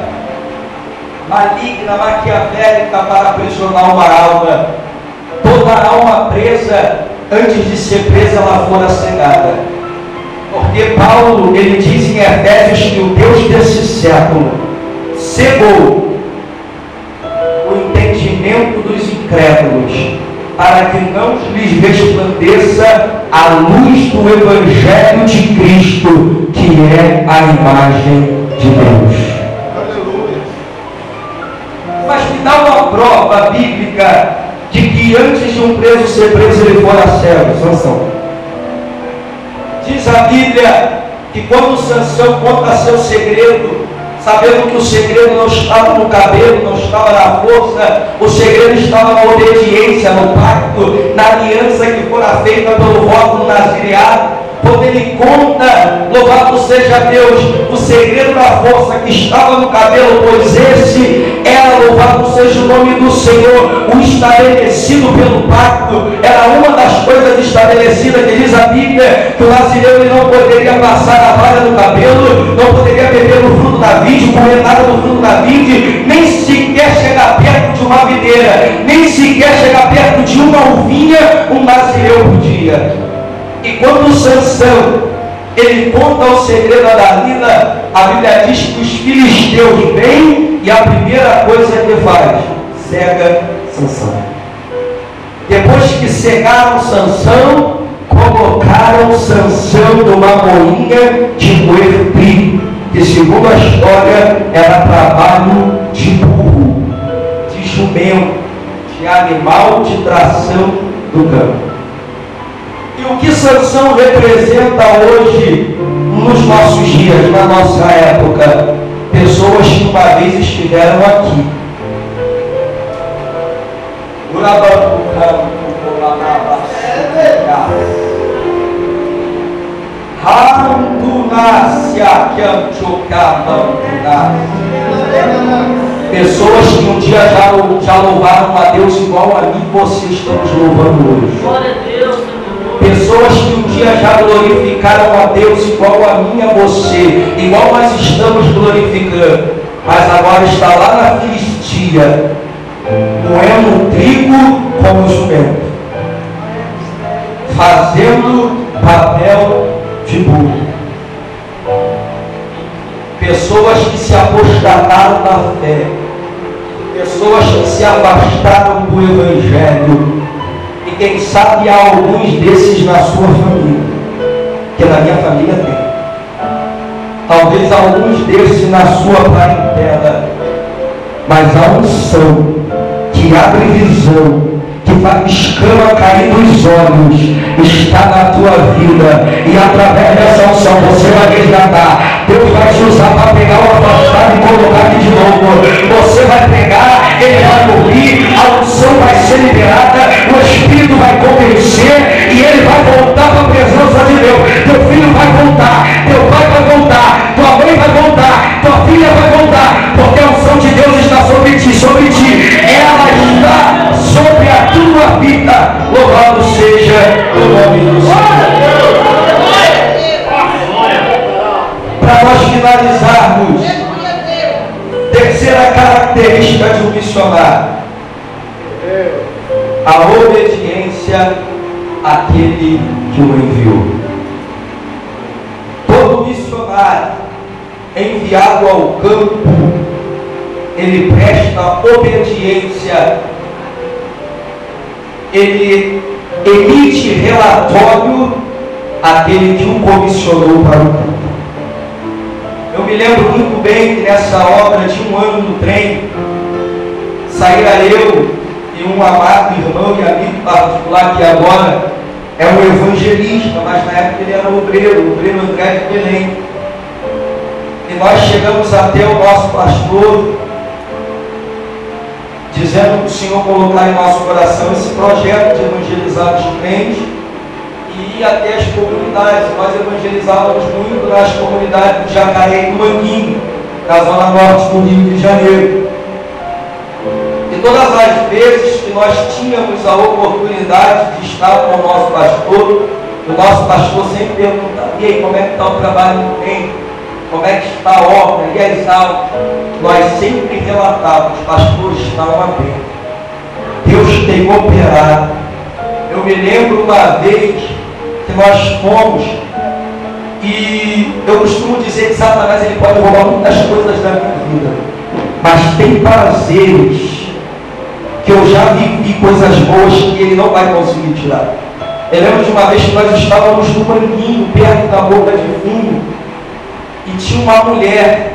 S1: maligna, maquiavélica para aprisionar uma alma. Toda alma presa, antes de ser presa, ela fora cegada. Porque Paulo, ele diz em Efésios que o Deus desse século cegou o entendimento dos incrédulos, para que não lhes resplandeça a luz do Evangelho de Cristo, que é a imagem de Deus. Mas me dá uma prova bíblica de que antes de um preso ser preso, ele fora cego. Sansão. Diz a Bíblia que quando Sansão conta seu segredo, sabendo que o segredo não estava no cabelo, não estava na força, o segredo estava na obediência, no pacto, na aliança que fora feita pelo voto nazireado. Quando ele conta, louvado seja Deus, o segredo da força que estava no cabelo, pois esse era, louvado seja o nome do Senhor, o estabelecido pelo pacto, era uma das coisas estabelecidas, que diz a Bíblia, que o nazireu ele não poderia passar a vara no cabelo, não poderia beber no fruto da vide, comer nada do fruto da vide, nem sequer chegar perto de uma videira, nem sequer chegar perto de uma uvinha, um nazireu podia. E quando Sansão, ele conta o segredo a Dalila, a Bíblia diz que os filisteus vêm e a primeira coisa que faz, cega Sansão. Depois que cegaram Sansão, colocaram Sansão numa moinha de moer trigo, que segundo a história era trabalho de burro, de jumento, de animal de tração do campo. E o que Sansão representa hoje, nos nossos dias, na nossa época? Pessoas que uma vez estiveram aqui. Pessoas que um dia já louvaram a Deus igual a mim e você estamos louvando hoje. Glória a Deus. Pessoas que um dia já glorificaram a Deus igual a mim e a você, igual nós estamos glorificando, mas agora está lá na Filistia, moendo trigo como jumento, fazendo papel de burro. Pessoas que se apostataram na fé, pessoas que se afastaram do Evangelho. E quem sabe há alguns desses na sua família, que na minha família tem. Talvez alguns desses na sua parentela, mas a unção que abre visão, que faz escama cair dos olhos, está na tua vida, e através dessa unção você vai resgatar. Deus vai te usar para pegar o afastado e colocar aqui de novo. Você vai pegar, ele vai morrer, a unção vai ser liberada, o Espírito vai convencer e ele vai voltar para a presença de Deus. Teu filho vai voltar, teu pai vai voltar, tua mãe vai voltar, tua filha vai voltar, porque a unção de Deus está sobre ti, ela está sobre a tua vida. Louvado seja o nome do Senhor. Para nós finalizarmos, terceira característica de um missionário: a obediência àquele que o enviou. Todo missionário enviado ao campo, ele presta obediência, ele emite relatório àquele que o comissionou para o campo. Eu me lembro muito bem que nessa obra de 1 ano no trem, saíra eu e um amado irmão e amigo particular, que agora é um evangelista, mas na época ele era o obreiro André de Belém. E nós chegamos até o nosso pastor, dizendo que o Senhor colocar em nosso coração esse projeto de evangelizar os crentes e ir até as comunidades. Nós evangelizávamos muito nas comunidades de Jacareí e Manguinho, na zona norte do Rio de Janeiro. E todas as vezes que nós tínhamos a oportunidade de estar com o nosso pastor sempre perguntava: e aí, como é que está o trabalho do trem? Como é que está a obra? E as aulas? Nós sempre relatávamos: pastor, está uma bênção. Deus tem operado. Eu me lembro uma vez que nós fomos E eu costumo dizer que Satanás ele pode roubar muitas coisas da minha vida, mas tem prazeres que eu já vivi coisas boas que ele não vai conseguir tirar. Eu lembro de uma vez que nós estávamos no Manguinho, perto da boca de vinho, e tinha uma mulher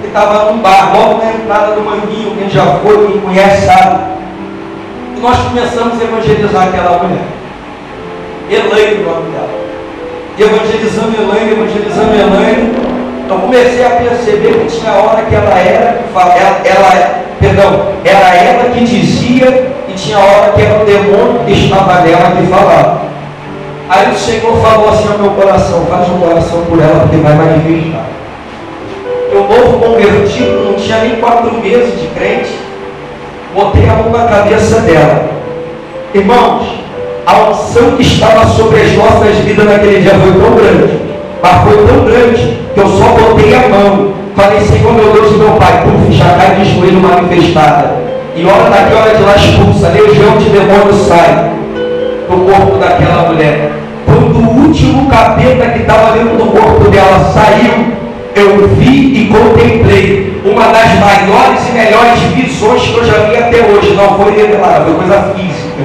S1: que estava num bar, logo na entrada do Manguinho. Quem já foi, quem conhece sabe. E nós começamos a evangelizar aquela mulher. Elaine, o nome dela. Evangelizando Elaine. Eu comecei a perceber que tinha hora que era ela que dizia, e tinha hora que era o demônio que estava nela que falava. Aí o Senhor falou assim ao meu coração: faz uma oração por ela, porque vai manifestar. Eu, novo convertido, não tinha nem 4 meses de crente, botei a mão na cabeça dela. Irmãos, a unção que estava sobre as nossas vidas naquele dia foi tão grande, mas foi tão grande, que eu só botei a mão. Falei: Senhor, meu Deus e meu Pai, já cai de joelho manifestada. E hora daqui, hora de lá expulsa, legião de demônio sai do corpo daquela mulher. Quando o último capeta que estava dentro do corpo dela saiu, eu vi e contemplei uma das maiores e melhores visões que eu já vi até hoje. Não foi revelada, foi coisa física.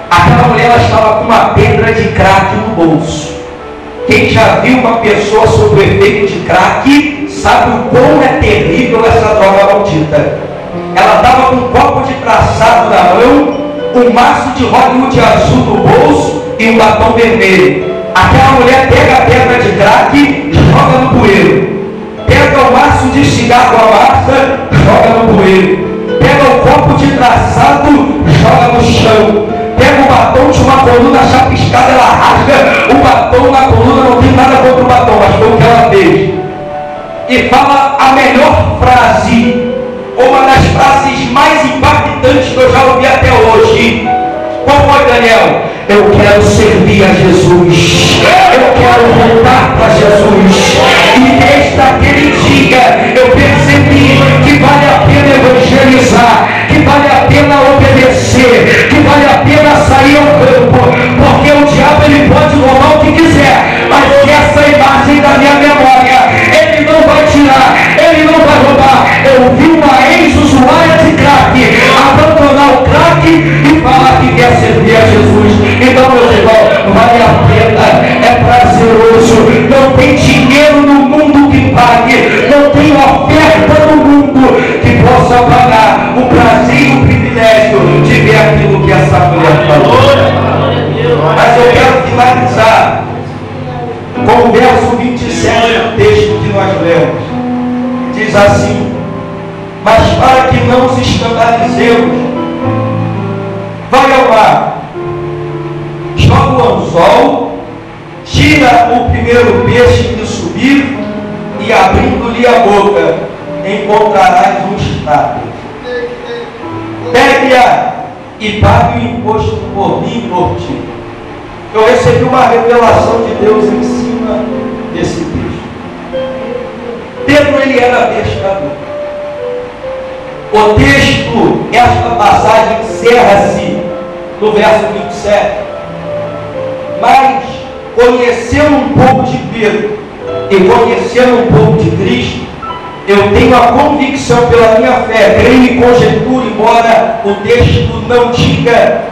S1: Aquela mulher, ela estava com uma pedra de crack no bolso. Quem já viu uma pessoa sob o efeito de crack sabe o quão é terrível essa droga maldita. Ela estava com um copo de traçado na mão, um maço de Hollywood azul no bolso e um batom vermelho. Aquela mulher pega a pedra de crack e joga no bueiro. Pega o maço de cigarro à massa, joga no bueiro. Pega o copo de traçado, joga no chão. Pega o batom de uma coluna chapiscada, ela rasga o batom na coluna. Não tem nada contra o batom, mas foi o que ela fez. E fala a melhor frase, uma das frases mais impactantes que eu já ouvi até hoje. Qual foi, Daniel? Eu quero servir a Jesus, eu quero voltar para Jesus. E desde aquele dia eu percebi que vale a pena evangelizar, que vale a pena obedecer, que vale a pena sair ao campo, porque o diabo ele pode roubar o que quiser, mas essa imagem da minha memória ele não vai tirar, ele não vai roubar. Eu vi uma ex-usuária de crack abandonar o crack e falar que quer servir a Jesus. Então, meus irmãos, vale a pena, é prazeroso. Não tem dinheiro no mundo que pague, não tem oferta no mundo que possa pagar o prazer e o privilégio de ver aquilo que essa mulher falou. Mas eu quero finalizar com o verso 27 do texto que nós lemos. Diz assim: mas para que não nos escandalizemos, vai ao mar, joga o anzol, tira o primeiro peixe que subir, e abrindo-lhe a boca, encontrarás um estábulo. Pegue-a e pague o imposto por mim e por ti. Eu recebi uma revelação de Deus em cima desse texto. Pedro, ele era pescador. O texto, esta passagem encerra-se no verso 27. Mas, conhecendo um pouco de Pedro e conhecendo um pouco de Cristo, eu tenho a convicção pela minha fé, creio e conjecturo, embora o texto não diga,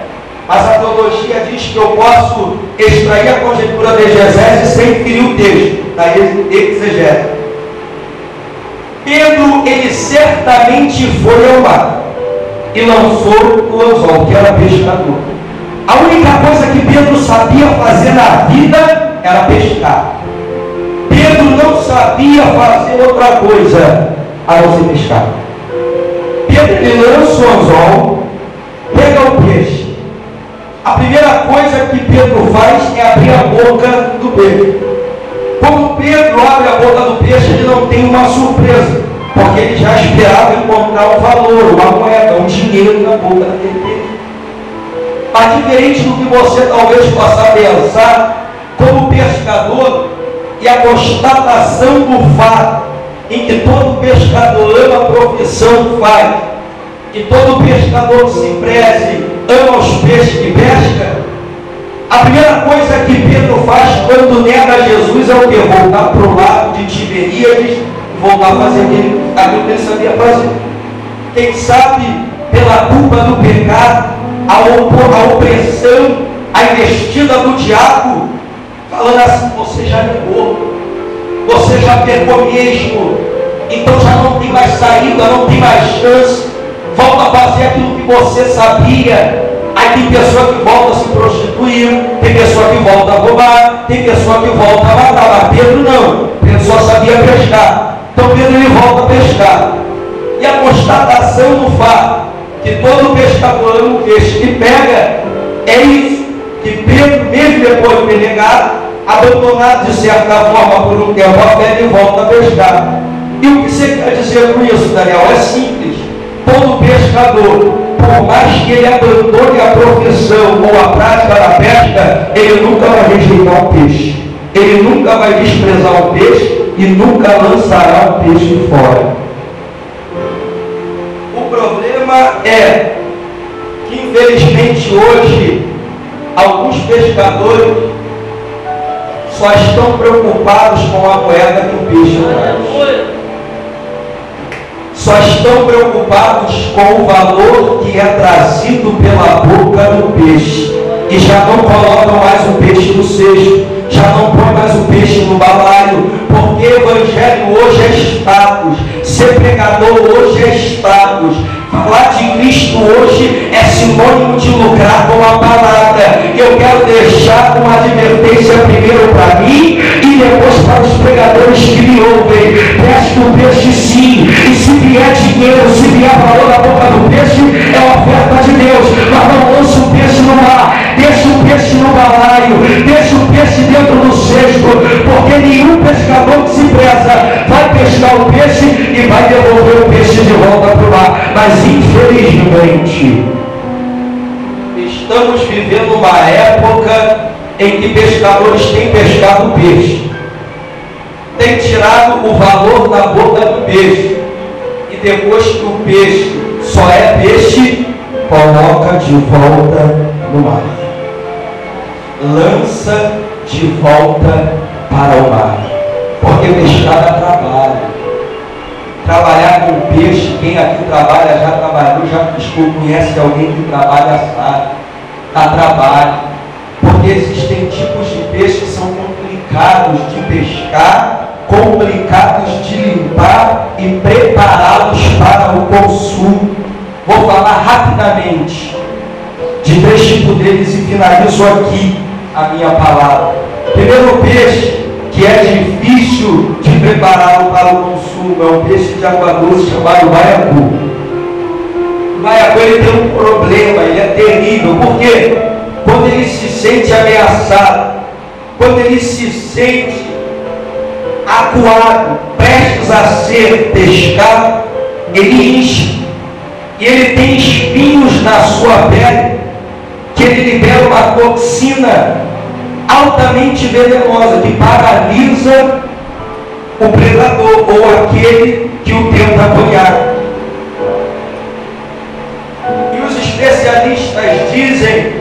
S1: mas a teologia diz que eu posso extrair a conjectura da exegese sem ferir o texto da exegese. Pedro, ele certamente foi ao mar e lançou o anzol, que era pescador. A única coisa que Pedro sabia fazer na vida era pescar. Pedro não sabia fazer outra coisa a não ser pescar. Pedro, ele lança o anzol, pega o peixe. A primeira coisa que Pedro faz é abrir a boca do peixe. Quando Pedro abre a boca do peixe, ele não tem uma surpresa, porque ele já esperava encontrar um valor, uma moeda, um dinheiro na boca daquele peixe. Mas diferente do que você talvez possa pensar, como pescador, e a constatação do fato em que todo pescador ama a profissão que faz, que todo pescador se preze, ama os peixes que pesca, A primeira coisa que Pedro faz quando nega Jesus é o que? Voltar para o lado de Tiberíades e voltar a fazer aquilo que ele sabia fazer. Quem sabe, pela culpa do pecado, a opressão, a investida do diabo, falando assim: você já negou, você já pecou mesmo, então já não tem mais saída, não tem mais chance, volta a fazer aquilo que você sabia. Aí tem pessoa que volta a se prostituir, tem pessoa que volta a roubar, tem pessoa que volta a matar, mas Pedro não, Pedro só sabia pescar. Então Pedro ele volta a pescar. E a constatação do fato que todo pescador ama o peixe que pega é isso, que Pedro, mesmo depois de ter negado, abandonado de certa forma por um tempo a fé, ele volta a pescar. E o que você quer dizer com isso, Daniel? É simples. Todo pescador, por mais que ele abandone a profissão ou a prática da pesca, ele nunca vai rejeitar o peixe, ele nunca vai desprezar o peixe e nunca lançará o peixe fora. O problema é que, infelizmente, hoje alguns pescadores só estão preocupados com a moeda que o peixe traz. Só estão preocupados com o valor que é trazido pela boca do peixe. E já não colocam mais o peixe no cesto, já não põe mais o peixe no balaio, porque evangelho hoje é status, ser pregador hoje é status, falar de Cristo hoje é sinônimo de lucrar com a palavra. Eu quero deixar uma advertência primeiro para mim e depois para os pregadores que me ouvem. Preste o peixe sim, e se vier dinheiro, se vier valor na boca do peixe, é oferta de Deus, mas não lança o peixe no mar, deixa o peixe no balaio, deixa o peixe dentro do cesto, porque nenhum pescador que se preza vai pescar o peixe e vai devolver o peixe de volta para o mar. Mas infelizmente estamos vivendo uma época em que pescadores têm pescado peixe, têm tirado o valor da boca do peixe, e depois que o peixe só é peixe, coloca de volta no mar, lança de volta para o mar, porque pescar dá trabalho. Trabalhar com peixe, quem aqui trabalha, já trabalhou, já conhece alguém que trabalha, sabe, dá trabalho, porque existem tipos de peixe que são complicados de pescar, complicados de limpar e prepará-los para o consumo. Vou falar rapidamente de 3 tipos deles e finalizo aqui a minha palavra. Primeiro, peixe que é difícil de prepará-lo para o consumo é um peixe de água doce chamado baiacu. O baiacu ele tem um problema, ele é terrível, porque quando ele se sente ameaçado, quando ele se sente acuado, prestes a ser pescado, ele incha, e ele tem espinhos na sua pele, que ele libera uma toxina altamente venenosa, que paralisa o predador ou aquele que o tenta apanhar. E os especialistas dizem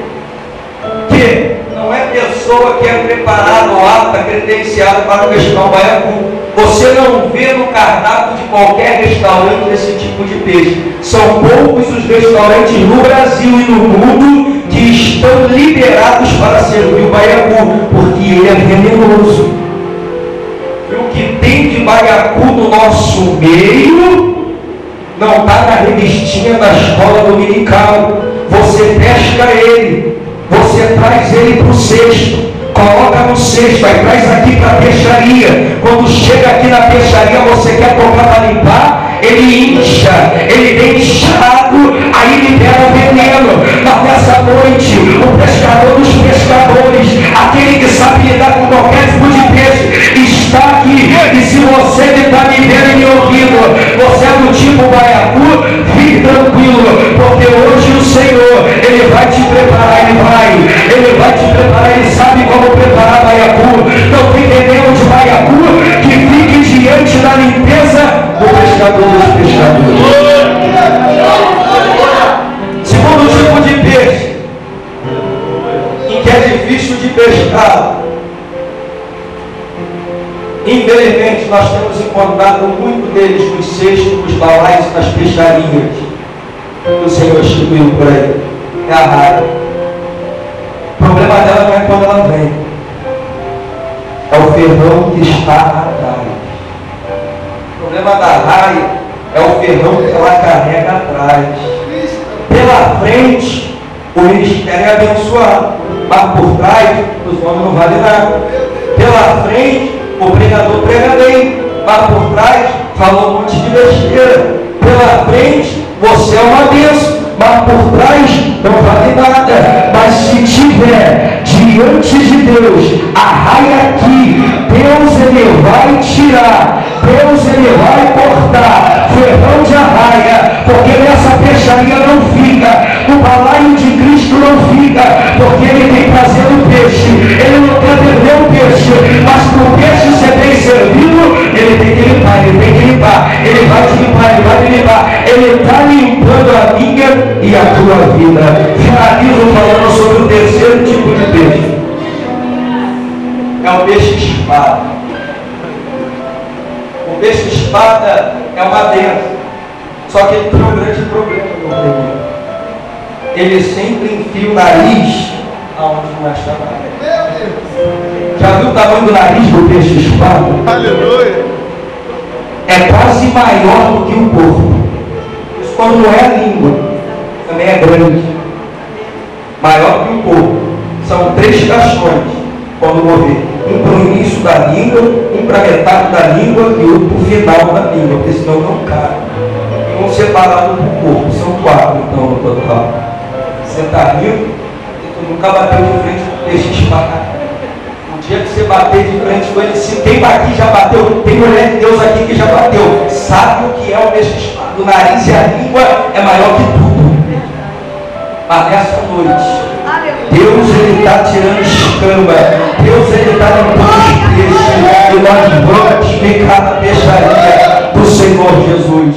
S1: que não é pessoa que é preparada ou apta, credenciada para pescar o baiacu. Você não vê no cardápio de qualquer restaurante esse tipo de peixe. São poucos os restaurantes no Brasil e no mundo que estão liberados para servir o baiacu, porque ele é venenoso. E o que tem de baiacu no nosso meio não está na revistinha da escola dominical. Você pesca ele, você traz ele para o cesto, coloca no cesto, aí traz aqui para a peixaria. Quando chega aqui na peixaria, você quer tocar para limpar, ele incha, ele vem inchado, aí libera o veneno. Mas nessa noite, o pescador dos pescadores, aquele que sabe lidar com qualquer tipo de peixe, está aqui. E se você que está me vendo e me ouvindo, você é do tipo baiacu, fique tranquilo, porque hoje o Senhor, Ele vai te preparar, Ele vai te preparar, Ele sabe como preparar baiacu. Não tem veneno de baiacu que fique diante da limpeza do pescador dos pescadores. Segundo tipo de peixe, em que é difícil difícil de pescar. Infelizmente, nós temos encontrado muito deles nos cestos, nos balais e nas peixarias que o Senhor instituiu por aí. É a raia. O problema dela não é quando ela vem, é o ferrão que está atrás. O problema da raia é o ferrão que ela carrega atrás. Pela frente, o ministério é abençoado, mas por trás, os homens não valem nada. Pela frente, o pregador prega bem, mas por trás, fala um monte de besteira. Pela frente, você é uma bênção, mas por trás não vale nada. Mas se tiver diante de Deus a raia aqui, Deus ele vai tirar, Deus ele vai cortar ferrão de arraia, porque nessa peixaria não fica, no balaio de Cristo não fica, porque ele tem prazer no peixe, ele não quer perder o peixe, mas para o peixe ser bem servido, ele tem que limpar, ele tem que limpar, ele vai te limpar, ele vai te limpar, ele está limpando a minha e a tua vida. Finalizo falando sobre o terceiro tipo de peixe. É o peixe espada. O peixe espada é uma benção, só que ele tem um grande problema, meu amigo. Ele sempre enfia o nariz aonde não está nada. Já viu o tamanho do nariz do peixe espada? Aleluia! É quase maior do que o corpo. Isso quando não é a língua, também é grande. Maior que o corpo. São 3 caixões quando morrer. Um para o início da língua, um para a metade da língua e outro para o final da língua, porque senão não cabe. E um separado do corpo. São 4 então no total. Você está rindo e tu nunca bateu de frente com o peixe espada. O dia que você bater de frente com ele, se quem aqui já bateu, tem mulher de Deus aqui que já bateu, sabe o que é o peixe espada. O nariz e a língua é maior que tudo. Mas nessa noite, Deus ele está tirando escama, Deus ele está limpando os peixes, e nós vamos ficar na peixaria do Senhor Jesus.